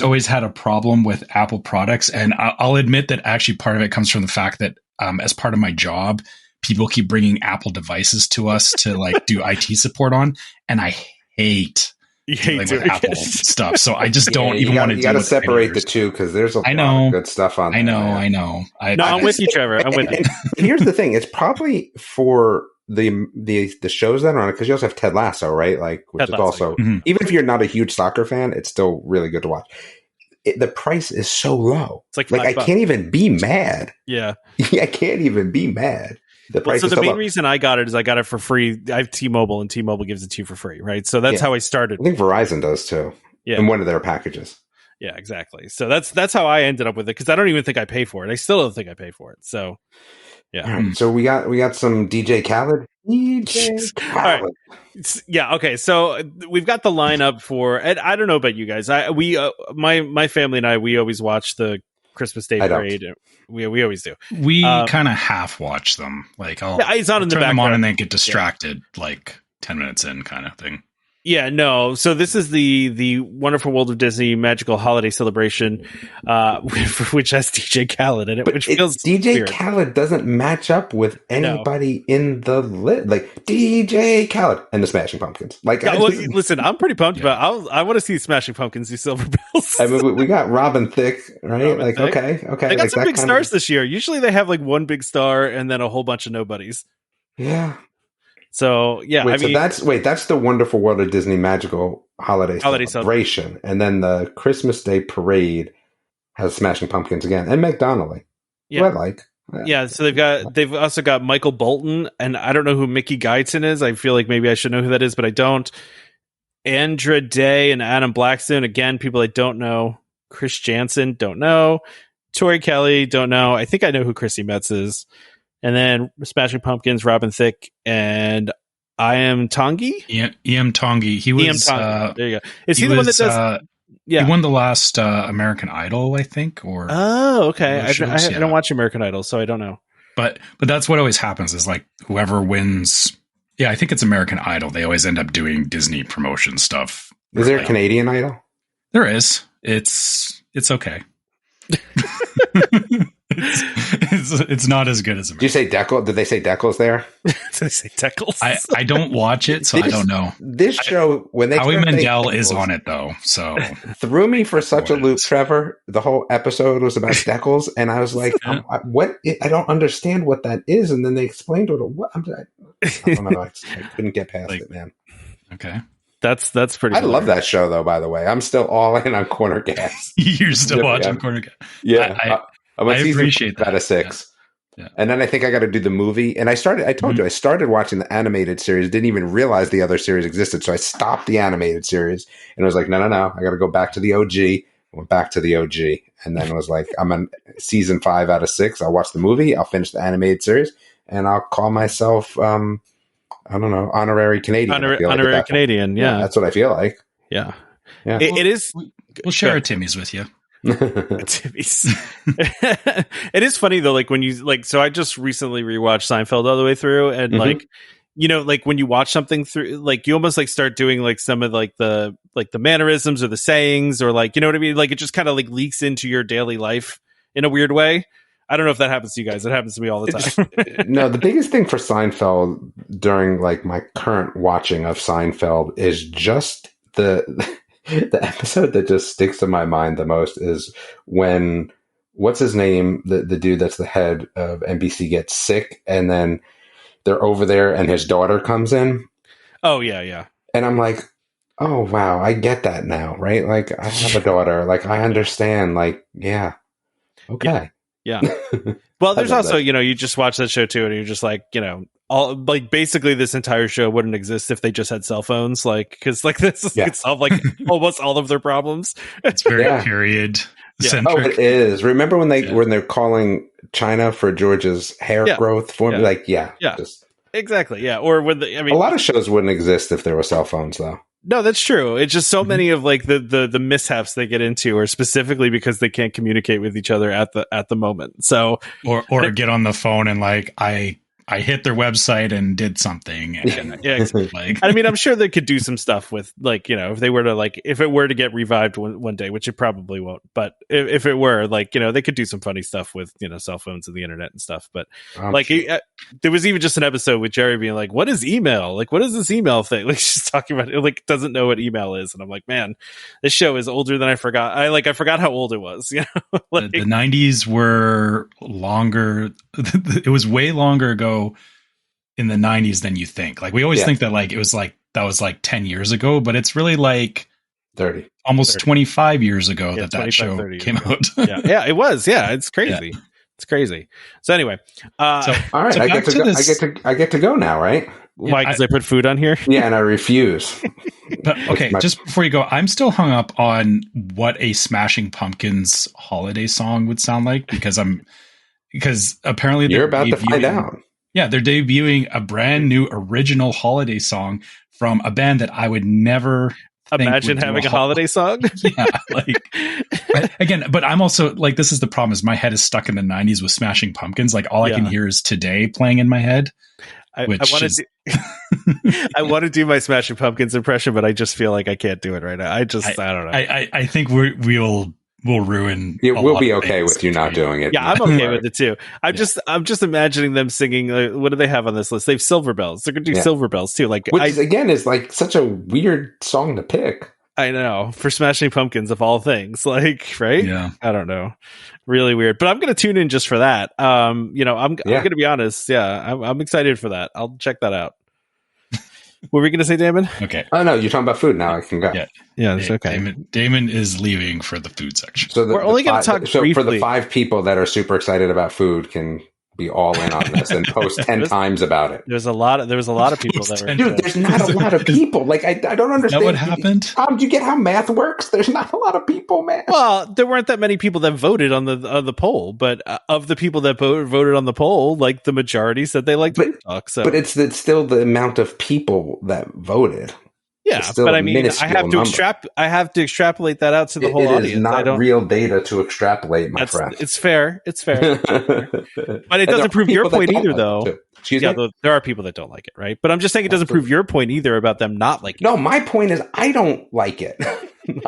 always had a problem with Apple products, and I'll admit that actually part of it comes from the fact that as part of my job, people keep bringing Apple devices to us to like do IT support on, and I hate dealing with Apple stuff. So I just don't even want to. You got to separate the two because there's a lot of good stuff on there. I know. I'm with you, Trevor. I'm with you. Here's the thing: it's probably for the shows that are on it because you also have Ted Lasso, right? Like, which is also even if you're not a huge soccer fan, it's still really good to watch. The price is so low. It's like I can't even be mad. Yeah, I can't even be mad. The price is the so main low. reason I got it is I got it for free. I have T-Mobile, and T-Mobile gives it to you for free, right? So that's how I started. I think Verizon does too. Yeah, in one of their packages. Yeah, exactly. So that's how I ended up with it because I don't even think I pay for it. I still don't think I pay for it. So yeah. Right, so we got some DJ Khaled. DJ Khaled. Right. Yeah. Okay. So we've got the lineup for. And I don't know about you guys. My family and we always watch the Christmas Day parade. We always do. We kind of half watch them. Like it's on in the turn background them on and then get distracted like 10 minutes in, kind of thing. Yeah, no. So this is the Wonderful World of Disney Magical Holiday Celebration, which has DJ Khaled in it, which feels DJ weird. Khaled doesn't match up with anybody in the list. Like DJ Khaled and the Smashing Pumpkins. Like, listen, I'm pretty pumped about. I want to see Smashing Pumpkins do Silver Bells. I mean, we got Robin Thicke, right? Robin Thicke. Okay. They got some big stars this year. Usually they have like one big star and then a whole bunch of nobodies. Yeah. So yeah, that's the Wonderful World of Disney Magical Holiday Celebration, and then the Christmas Day Parade has Smashing Pumpkins again and Meg Donnelly. Yeah, who I like. Yeah, so they've also got Michael Bolton, and I don't know who Mickey Guyton is. I feel like maybe I should know who that is, but I don't. Andra Day and Adam Blackstone, again, people I don't know. Chris Jansen, don't know. Tori Kelly, don't know. I think I know who Chrissy Metz is. And then Smashing Pumpkins, Robin Thicke, and I.M. Tongi? E.M. Tongi. He was... there you go. Is he the one that does... He won the last American Idol, I think. Or okay. I don't watch American Idol, so I don't know. But that's what always happens is like whoever wins... Yeah, I think it's American Idol. They always end up doing Disney promotion stuff. Is there a Canadian Idol? There is. It's okay. it's not as good as Did you say Deckles? Did they say Deckles there? Did they say Deckles? I don't watch it, so I don't know. This show, when they Howie Mandel is on it though, so threw me for such a loop, Trevor. The whole episode was about Deckles, and I was like, "What? I don't understand what that is." And then they explained what. I don't know. I couldn't get past it, man. Okay. That's pretty. I love that show, though. By the way, I'm still all in on Corner Gas. You're still watching Corner Gas. Yeah, I appreciate that. Out of 6, yeah. And then I think I got to do the movie. And I told you, I started watching the animated series. Didn't even realize the other series existed, so I stopped the animated series. And I was like, no, I got to go back to the OG. I went back to the OG, and then it was like, I'm on season 5 out of 6. I'll watch the movie. I'll finish the animated series, and I'll call myself. I don't know, honorary Canadian. Honorary Canadian, yeah. That's what I feel like. Yeah. It is. We'll share our Timmys with you. Timmys. It is funny though, like when you so I just recently rewatched Seinfeld all the way through, and like, you know, like when you watch something through, like you almost like start doing like some of like the mannerisms or the sayings, or like, you know what I mean? Like it just kind of like leaks into your daily life in a weird way. I don't know if that happens to you guys. It happens to me all the time. No, the biggest thing for Seinfeld during like my current watching of Seinfeld is just the episode that just sticks in my mind the most is when, what's his name? The dude that's the head of NBC gets sick, and then they're over there and his daughter comes in. Oh, yeah. And I'm like, oh, wow, I get that now, right? Like, I have a daughter. Like, I understand. Like, yeah. Okay. Yeah. Well, there's also, you know, you just watch that show too, and you're just like, you know, all like basically this entire show wouldn't exist if they just had cell phones, like, because like this could solve like almost all of their problems. It's very period centric. Oh, it is. Remember when they're calling China for George's hair growth form? Like, exactly. Yeah. Or when a lot of shows wouldn't exist if there were cell phones, though. No, that's true. It's just so many of like the mishaps they get into are specifically because they can't communicate with each other at the moment. So or get on the phone and like I hit their website and did something. And, like, I mean, I'm sure they could do some stuff with like, you know, if it were to get revived one day, which it probably won't, but if it were, like, you know, they could do some funny stuff with, you know, cell phones and the internet and stuff. But there was even just an episode with Jerry being like, what is email? Like, what is this email thing? Like, she's talking about it, like, doesn't know what email is. And I'm like, man, this show is older than I forgot. I forgot how old it was. You know, like, the 90s were longer. It was way longer ago in the 90s than you think. Like we always think that like it was like that was like 10 years ago, but it's really like 30 almost 25 years ago that show came out. Yeah, it was. Yeah, it's crazy. It's crazy. So anyway, all right, so I get to go now, right? Why? Because I put food on here. Yeah, and I refuse. But okay, just before you go, I'm still hung up on what a Smashing Pumpkins holiday song would sound like because apparently you're about to find out. Yeah, they're debuting a brand new original holiday song from a band that I would never imagine having a holiday song. Yeah, like again, but I'm also like, this is the problem: is my head is stuck in the '90s with Smashing Pumpkins. Like all I can hear is Today playing in my head. I want to do my Smashing Pumpkins impression, but I just feel like I can't do it right now. I don't know. I think we'll ruin. Yeah, we'll be okay with you not doing it. Yeah, I'm okay with it too. I'm just imagining them singing. What do they have on this list? They have Silver Bells. They're gonna do Silver Bells too. Like, which again is like such a weird song to pick. I know, for Smashing Pumpkins of all things, like, right? Yeah, I don't know, really weird. But I'm gonna tune in just for that. You know, I'm gonna be honest. Yeah, I'm excited for that. I'll check that out. What were we going to say, Damon? Okay. Oh, no, you're talking about food now. I can go. Yeah, it's okay. Damon is leaving for the food section. So we're only going to talk briefly. For the 5 people that are super excited about food can be all in on this and post 10 times about it. There was a lot of people that were. Dude, there's not a lot of people. Like, I don't understand. Is that what happened? Do you get how math works? There's not a lot of people, man. Well, there weren't that many people that voted on the poll, but of the people that voted on the poll, like the majority said they liked TikTok. So, but it's still the amount of people that voted. Yeah, but I mean, I have to extrapolate that out to the whole audience. It is not real data to extrapolate, my friend. It's fair. It's fair. But it doesn't prove your point either, though. Excuse yeah, me? there are people that don't like it, right? But I'm just saying it doesn't prove your point either about them not liking No, it. my point is I don't like it.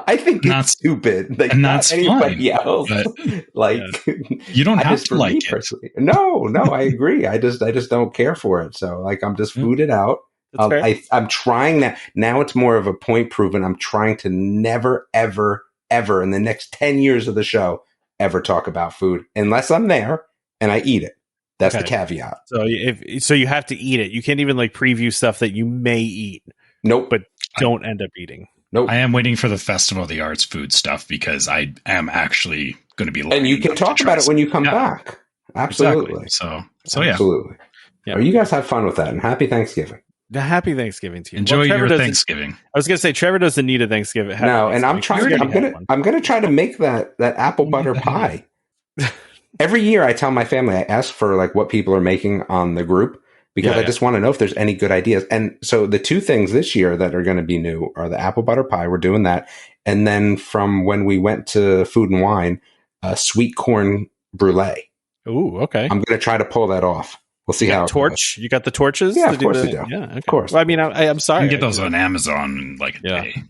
I think it's stupid. Like, and not that's anybody fine, else. but Like, you don't have to for like me it. personally. No, I agree. I just don't care for it. So, like, I'm just fooded out. That's fair. I'm trying that. Now it's more of a point proven. I'm trying to never, ever, ever in the next 10 years of the show ever talk about food unless I'm there and I eat it. That's the caveat. So you have to eat it. You can't even like preview stuff that you may eat. Nope. But don't end up eating. Nope. I am waiting for the Festival of the Arts food stuff because I am actually going to be. And you can talk about it when you come back. Absolutely. Exactly. So absolutely. Yeah. Well, you guys have fun with that, and happy Thanksgiving. Happy Thanksgiving to you. Enjoy your Thanksgiving. I was going to say Trevor doesn't need a Thanksgiving. No, and I'm gonna try to make that apple butter pie. Every year I tell my family, I ask for like what people are making on the group because I just want to know if there's any good ideas. And so the two things this year that are going to be new are the apple butter pie. We're doing that. And then from when we went to Food and Wine, sweet corn brulee. Ooh, okay. I'm going to try to pull that off. We'll see how it goes. You got the torches? Yeah, of course we do. Yeah, okay. Of course. Well, I mean, I'm sorry. You can get those on Amazon in like a day.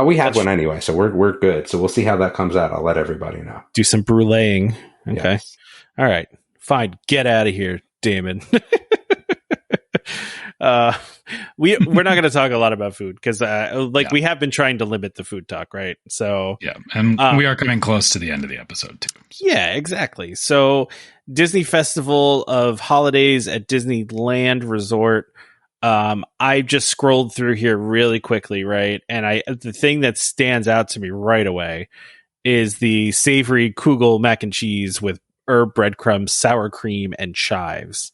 We have one anyway, so we're good. So we'll see how that comes out. I'll let everybody know. Do some bruleeing. Okay. Yes. All right. Fine. Get out of here, Damon. We're not going to talk a lot about food because we have been trying to limit the food talk, right? So yeah, and we are coming close to the end of the episode too. So. Yeah, exactly. So Disney Festival of Holidays at Disneyland Resort. I just scrolled through here really quickly, right? And the thing that stands out to me right away is the savory Kugel mac and cheese with herb breadcrumbs, sour cream, and chives.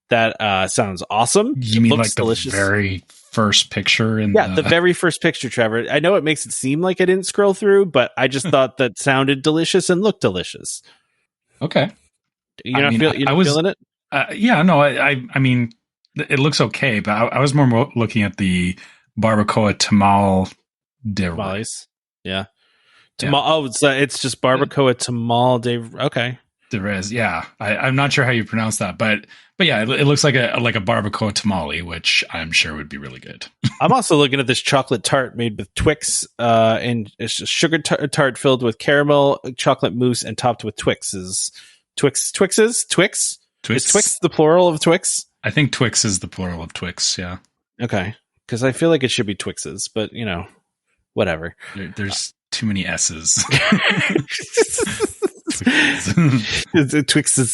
That sounds awesome. You mean like delicious. The very first picture? The very first picture, Trevor. I know it makes it seem like I didn't scroll through, but I just thought that sounded delicious and looked delicious. Okay. You're not feeling it? Yeah, no, I mean, it looks okay, but I was more looking at the barbacoa tamales. Yeah. Oh, it's just barbacoa tamal de. Okay. De res, yeah. I'm not sure how you pronounce that, but yeah, it looks like a barbacoa tamale, which I'm sure would be really good. I'm also looking at this chocolate tart made with Twix, and it's a sugar tart filled with caramel, chocolate mousse, and topped with Twixes. Twix? Is Twix the plural of Twix? I think Twix is the plural of Twix. Yeah. Okay, because I feel like it should be Twixes, but whatever. There's too many S's. Twixes.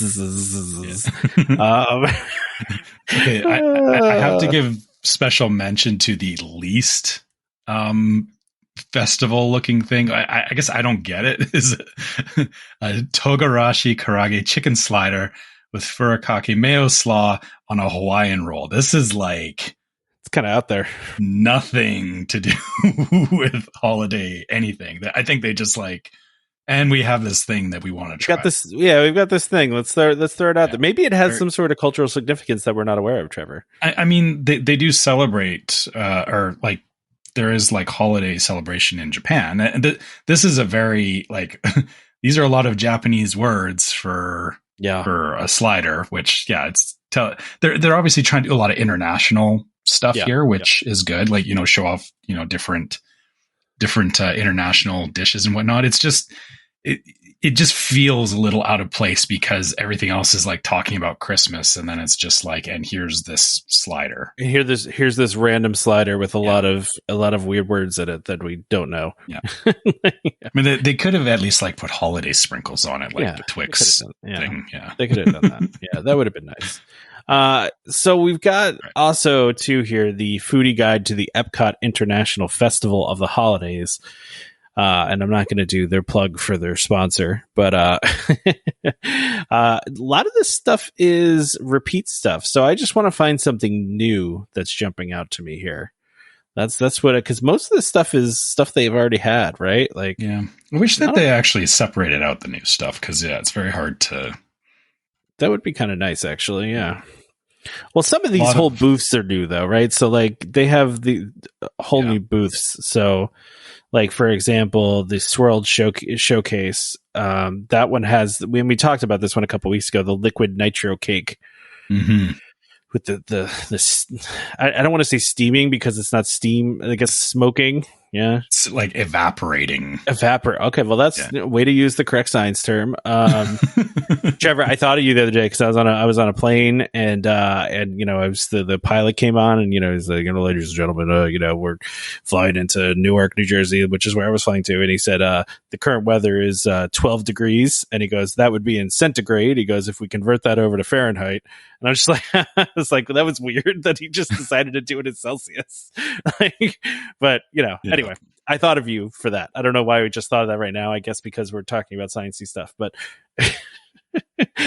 Okay, I have to give special mention to the least festival looking thing. I guess I don't get it. Is a Togarashi Karage chicken slider with furikake mayo slaw on a Hawaiian roll. This is like it's kind of out there. Nothing to do with holiday anything. I think they just like. And we have this thing that we want to try. We've got this thing. Let's throw it out there. Maybe it has some sort of cultural significance that we're not aware of, Trevor. I mean, they do celebrate, or like there is like holiday celebration in Japan. And this is a very like these are a lot of Japanese words for a slider, which they're obviously trying to do a lot of international stuff here, which is good. Like show off different international dishes and whatnot. It's just it just feels a little out of place because everything else is like talking about Christmas, and then it's just like, and here's this slider. And here's this random slider with a lot of weird words in it that we don't know. Yeah, I mean they could have at least like put holiday sprinkles on it, like the Twix thing. Yeah, they could have done that. Yeah, that would have been nice. So we've got also too here the foodie guide to the Epcot International Festival of the Holidays. And I'm not going to do their plug for their sponsor, but a lot of this stuff is repeat stuff. So I just want to find something new that's jumping out to me here. That's what because most of this stuff is stuff they've already had, right? Like, yeah, I wish that they actually separated out the new stuff because it's very hard to. That would be kind of nice, actually. Yeah. Well, some of these whole booths are new, though, right? So, like, they have the whole new booths. So, like, for example, the Swirled Showcase, that one has, when we talked about this one a couple weeks ago, the liquid nitro cake Mm-hmm. with I don't want to say steaming because it's not steam. I guess smoking. Yeah. It's like evaporating. Okay. Well, that's a way to use the correct science term. Trevor, I thought of you the other day because I was on a plane and I was the pilot came on and he's like, ladies and gentlemen, we're flying into Newark, New Jersey, which is where I was flying to, and he said the current weather is 12 degrees, and he goes, that would be in centigrade. He goes, if we convert that over to Fahrenheit, and I'm just like, I was like, well, that was weird that he just decided to do it in Celsius. But anyway, I thought of you for that. I don't know why we just thought of that right now. I guess because we're talking about sciencey stuff, but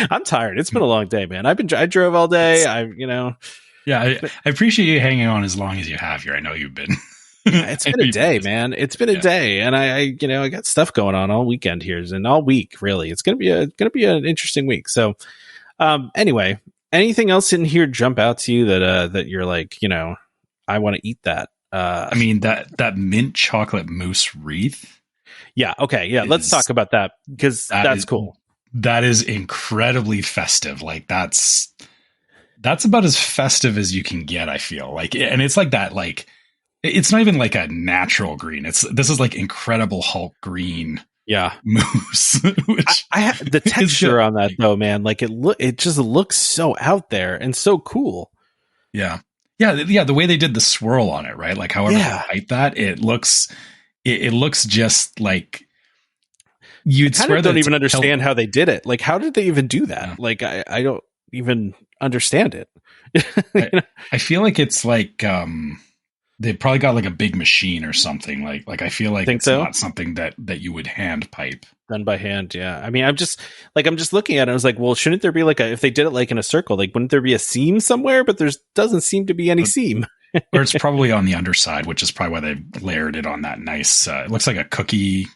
I'm tired. It's been a long day, man. I drove all day. I appreciate you hanging on as long as you have here. I know you've been. It's been a day, man. It's been a day, and I got stuff going on all weekend here and all week. Really, it's gonna be an interesting week. So, anyway, anything else in here jump out to you that you're like, I want to eat that? I mean that mint chocolate mousse wreath. Yeah. Okay. Yeah. Let's talk about that because that's cool. That is incredibly festive. Like that's about as festive as you can get, I feel like. And it's like that, like it's not even like a natural green. This is like Incredible Hulk green. Yeah. Mousse. Which I the texture on that though, man. Like it just looks so out there and so cool. Yeah. Yeah. The way they did the swirl on it, right? Like however they light that, it looks just like you'd swear don't even understand how they did it. Like, how did they even do that? Yeah. Like, I don't even understand it. I feel like it's like they probably got like a big machine or something. Like I feel like it's not something that you would hand pipe. Done by hand, yeah. I mean, I'm just looking at it. I was like, well, shouldn't there be like if they did it like in a circle, like wouldn't there be a seam somewhere? But there doesn't seem to be any seam. Or it's probably on the underside, which is probably why they layered it on that nice. It looks like a cookie.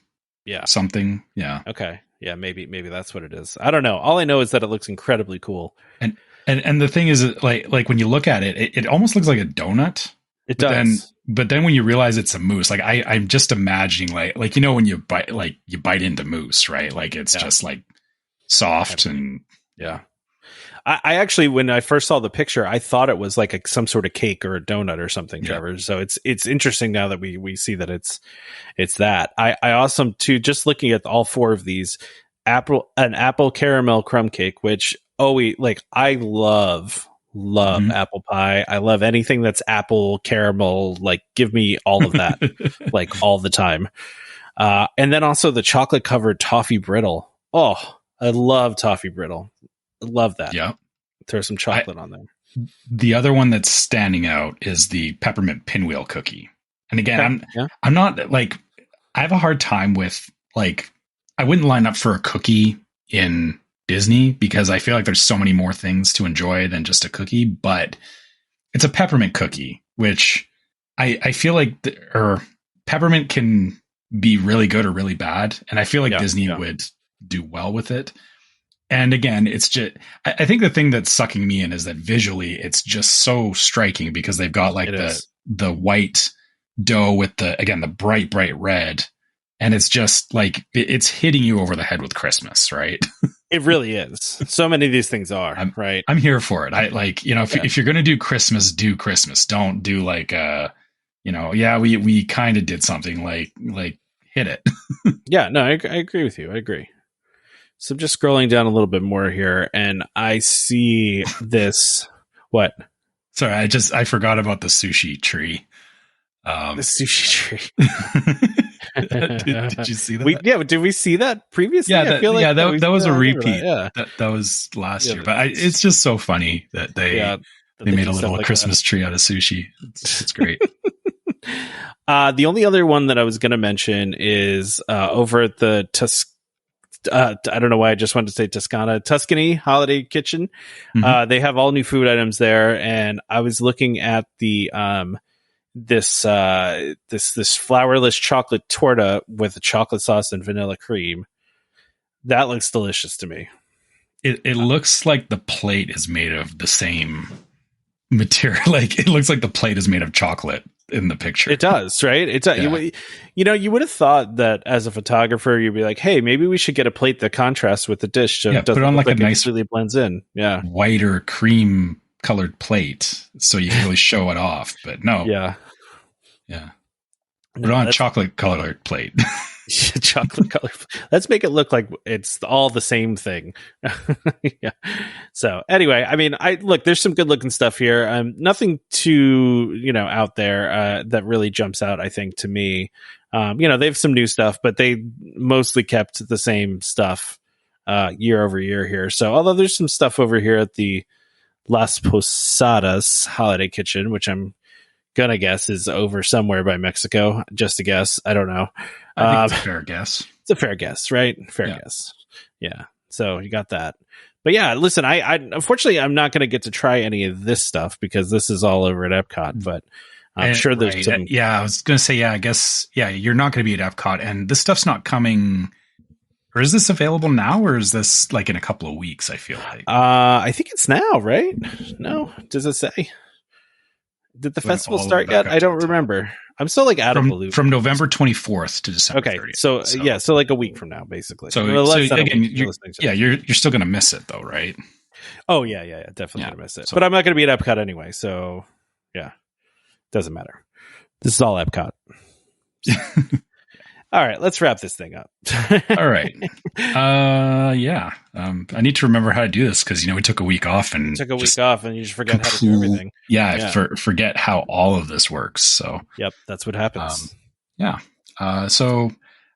Yeah. Something. Yeah. Okay. Yeah. Maybe that's what it is. I don't know. All I know is that it looks incredibly cool. And the thing is, like when you look at it, it almost looks like a donut. It does. But then when you realize it's a mousse, like I'm just imagining like when you bite into mousse, right? Like it's just like soft and yeah. I actually, when I first saw the picture, I thought it was like some sort of cake or a donut or something, Trevor. So it's interesting now that we see that it's that. I also too, just looking at all four of these, an apple caramel crumb cake, which I love apple pie. I love anything that's apple caramel. Like, give me all of that, like all the time. And then also the chocolate covered toffee brittle. Oh, I love toffee brittle. Love that. Yeah. Throw some chocolate on there. The other one that's standing out is the peppermint pinwheel cookie. And again, I'm not like, I have a hard time with like, I wouldn't line up for a cookie in Disney because I feel like there's so many more things to enjoy than just a cookie, but it's a peppermint cookie, which I feel like peppermint can be really good or really bad. And I feel like Disney would do well with it. And again, it's just, I think the thing that's sucking me in is that visually it's just so striking because they've got like the white dough with the bright red. And it's just like, it's hitting you over the head with Christmas, right? It really is. So many of these things are, right? I'm here for it. I like, if you're going to do Christmas, do Christmas. Don't do like, we kind of did something like hit it. Yeah, no, I agree with you. I agree. So I'm just scrolling down a little bit more here, and I see this. What? Sorry, I forgot about the sushi tree. The sushi tree. did you see that? Did we see that previously? Yeah, that was a repeat. That was last year, but it's just so funny that they made a little Christmas tree out of sushi. It's great. The only other one that I was going to mention is over at the I don't know why I just wanted to say Tuscany Holiday Kitchen. Mm-hmm. They have all new food items there, and I was looking at the this flourless chocolate torta with a chocolate sauce and vanilla cream. That looks delicious to me. It looks like the plate is made of the same material. Like it looks like the plate is made of chocolate. in the picture. It does, right? You would have thought that as a photographer, you'd be like, hey, maybe we should get a plate that contrasts with the dish, so it doesn't put on look like a nice, it really blends in. Yeah, white or cream colored plate, so you can really show it off. But no, yeah. Put on a chocolate colored plate. Chocolate color. Let's make it look like it's all the same thing. Yeah. So anyway, I mean, there's some good looking stuff here. Nothing too, out there that really jumps out, I think, to me. They have some new stuff, but they mostly kept the same stuff year over year here. So although there's some stuff over here at the Las Posadas Holiday Kitchen, which I'm gonna guess is over somewhere by Mexico. Just a guess. I don't know. I think it's a fair guess. It's a fair guess, right? Fair guess. Yeah. So you got that. But yeah, listen, I unfortunately I'm not going to get to try any of this stuff because this is all over at Epcot. But I'm sure there's some. Yeah, I was going to say, I guess, you're not going to be at Epcot, and this stuff's not coming. Or is this available now, or is this like in a couple of weeks? I feel like. I think it's now, right? No, does it say? Did the festival start yet? I don't remember. I'm still like out of the loop. From November 24th to December 30th. So like a week from now, basically. So again, you're still going to miss it though, right? Oh yeah, definitely going to miss it. So, but I'm not going to be at Epcot anyway, so yeah, doesn't matter. This is all Epcot. All right, let's wrap this thing up. All right. I need to remember how to do this because we took a week off and you just forget how to do everything. Forget how all of this works. So yep, that's what happens. So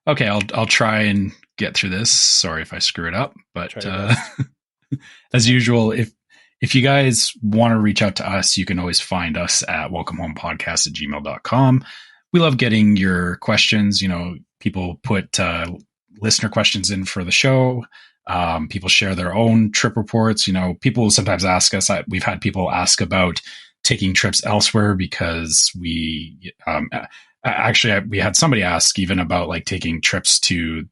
okay, I'll try and get through this. Sorry if I screw it up, but as usual, if you guys want to reach out to us, you can always find us at welcomehomepodcast@gmail.com. We love getting your questions. People put listener questions in for the show. People share their own trip reports. People sometimes ask us. We've had people ask about taking trips elsewhere because we had somebody ask even about like taking trips to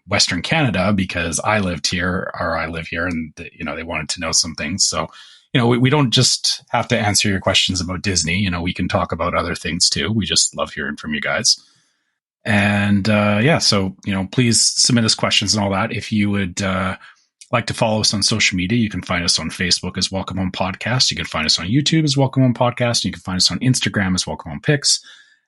Western Canada because I live here, and they wanted to know some things. So. We don't just have to answer your questions about Disney. We can talk about other things too. We just love hearing from you guys. And so, please submit us questions and all that. If you would like to follow us on social media, you can find us on Facebook as Welcome Home Podcast. You can find us on YouTube as Welcome Home Podcast. And you can find us on Instagram as Welcome Home Pics.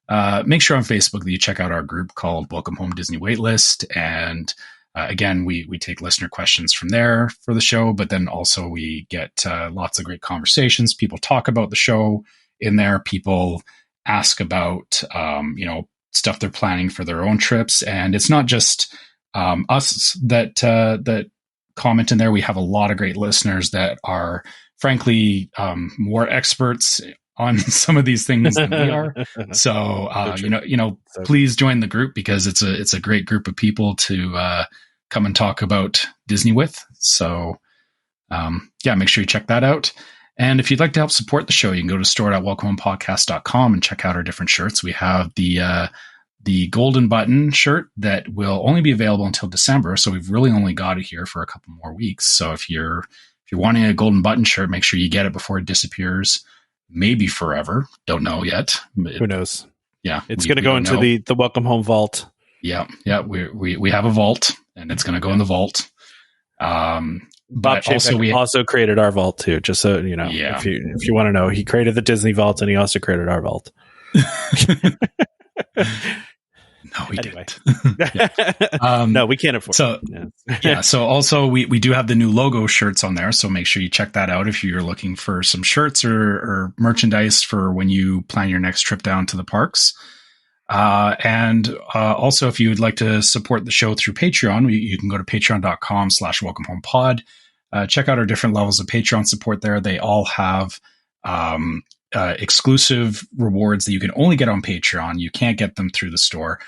Make sure on Facebook that you check out our group called Welcome Home Disney Waitlist. And again, we take listener questions from there for the show, but then also we get lots of great conversations. People talk about the show in there. People ask about, stuff they're planning for their own trips. And it's not just us that comment in there. We have a lot of great listeners that are, frankly, more experts on some of these things than we are. So, please join the group because it's a great group of people to come and talk about Disney with. So, make sure you check that out. And if you'd like to help support the show, you can go to store.welcomehomepodcast.com and check out our different shirts. We have the golden button shirt that will only be available until December. So we've really only got it here for a couple more weeks. So if you're wanting a golden button shirt, make sure you get it before it disappears. Maybe forever. Don't know yet. Who knows? Yeah. It's going to go into the Welcome Home vault. Yeah. We have a vault and it's going to go in the vault. Bob Chapek also created our vault too, just so you know. Yeah. If you want to know, he created the Disney vault and he also created our vault. No, we didn't. No, we can't afford it. So also we do have the new logo shirts on there. So make sure you check that out if you're looking for some shirts or merchandise for when you plan your next trip down to the parks. And also, if you would like to support the show through Patreon, you can go to patreon.com/welcomehomepod. Check out our different levels of Patreon support there. They all have exclusive rewards that you can only get on Patreon. You can't get them through the store.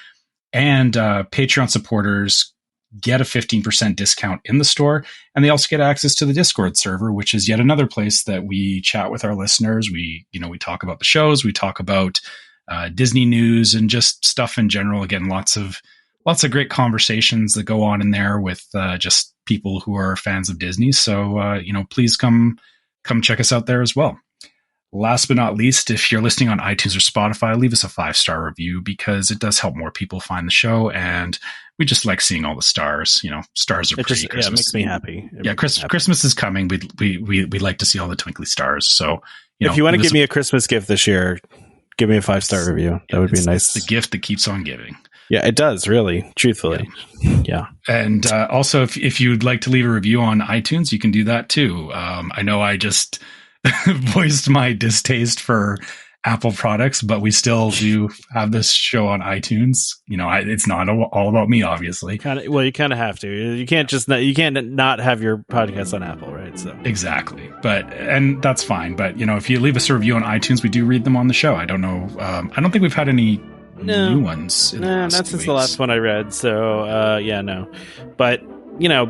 And Patreon supporters get a 15% discount in the store. And they also get access to the Discord server, which is yet another place that we chat with our listeners. We talk about the shows. We talk about Disney news and just stuff in general. Again, lots of great conversations that go on in there with just people who are fans of Disney. So, please come check us out there as well. Last but not least, if you're listening on iTunes or Spotify, leave us a 5-star review because it does help more people find the show. And we just like seeing all the stars. Stars are pretty. Yeah, it makes me happy. Christmas is coming. We like to see all the twinkly stars. So, if you want to give me a Christmas gift this year, give me a 5-star review. That would be nice. It's the gift that keeps on giving. Yeah, it does, really, truthfully. Yeah. And also, if you'd like to leave a review on iTunes, you can do that too. I know I just voiced my distaste for Apple products, but we still do have this show on iTunes. It's not all about me, obviously. You kind of have to. You can't not have your podcast on Apple, right? So exactly, and that's fine. But if you leave us a review on iTunes, we do read them on the show. I don't know. I don't think we've had any new ones. Not since the last one I read. So no. But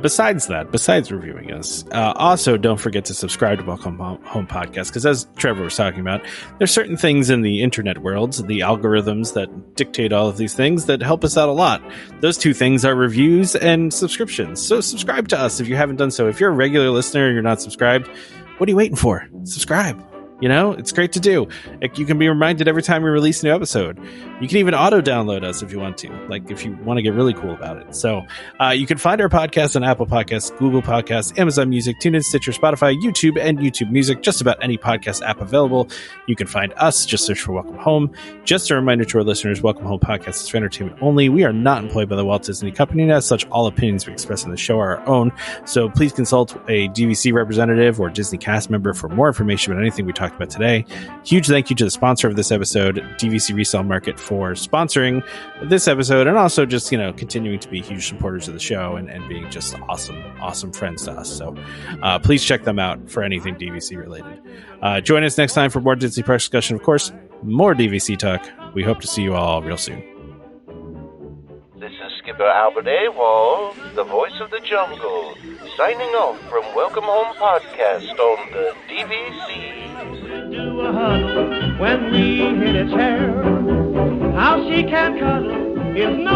besides reviewing us, also don't forget to subscribe to Welcome Home Podcast, because as Trevor was talking about, there's certain things in the internet world, the algorithms that dictate all of these things, that help us out a lot. Those two things are reviews and subscriptions. So subscribe to us if you haven't done so. If you're a regular listener and you're not subscribed, what are you waiting for? Subscribe. It's great to do. You can be reminded every time we release a new episode. You can even auto-download us if you want to, if you want to get really cool about it. So you can find our podcast on Apple Podcasts, Google Podcasts, Amazon Music, TuneIn, Stitcher, Spotify, YouTube, and YouTube Music, just about any podcast app available. You can find us. Just search for Welcome Home. Just a reminder to our listeners, Welcome Home Podcast is for entertainment only. We are not employed by the Walt Disney Company, and as such, all opinions we express in the show are our own. So please consult a DVC representative or Disney cast member for more information about anything we talk about today. Huge thank you to the sponsor of this episode, DVC Resale Market, for sponsoring this episode, and also just continuing to be huge supporters of the show and being just awesome friends to us. So please check them out for anything DVC related. Join us next time for more Disney Parks discussion, of course, more DVC talk. We hope to see you all real soon. This is Skipper Albert Awol, the voice of the jungle, signing off from Welcome Home Podcast on the DVC. Do a huddle when we hit a chair. How she can cuddle is no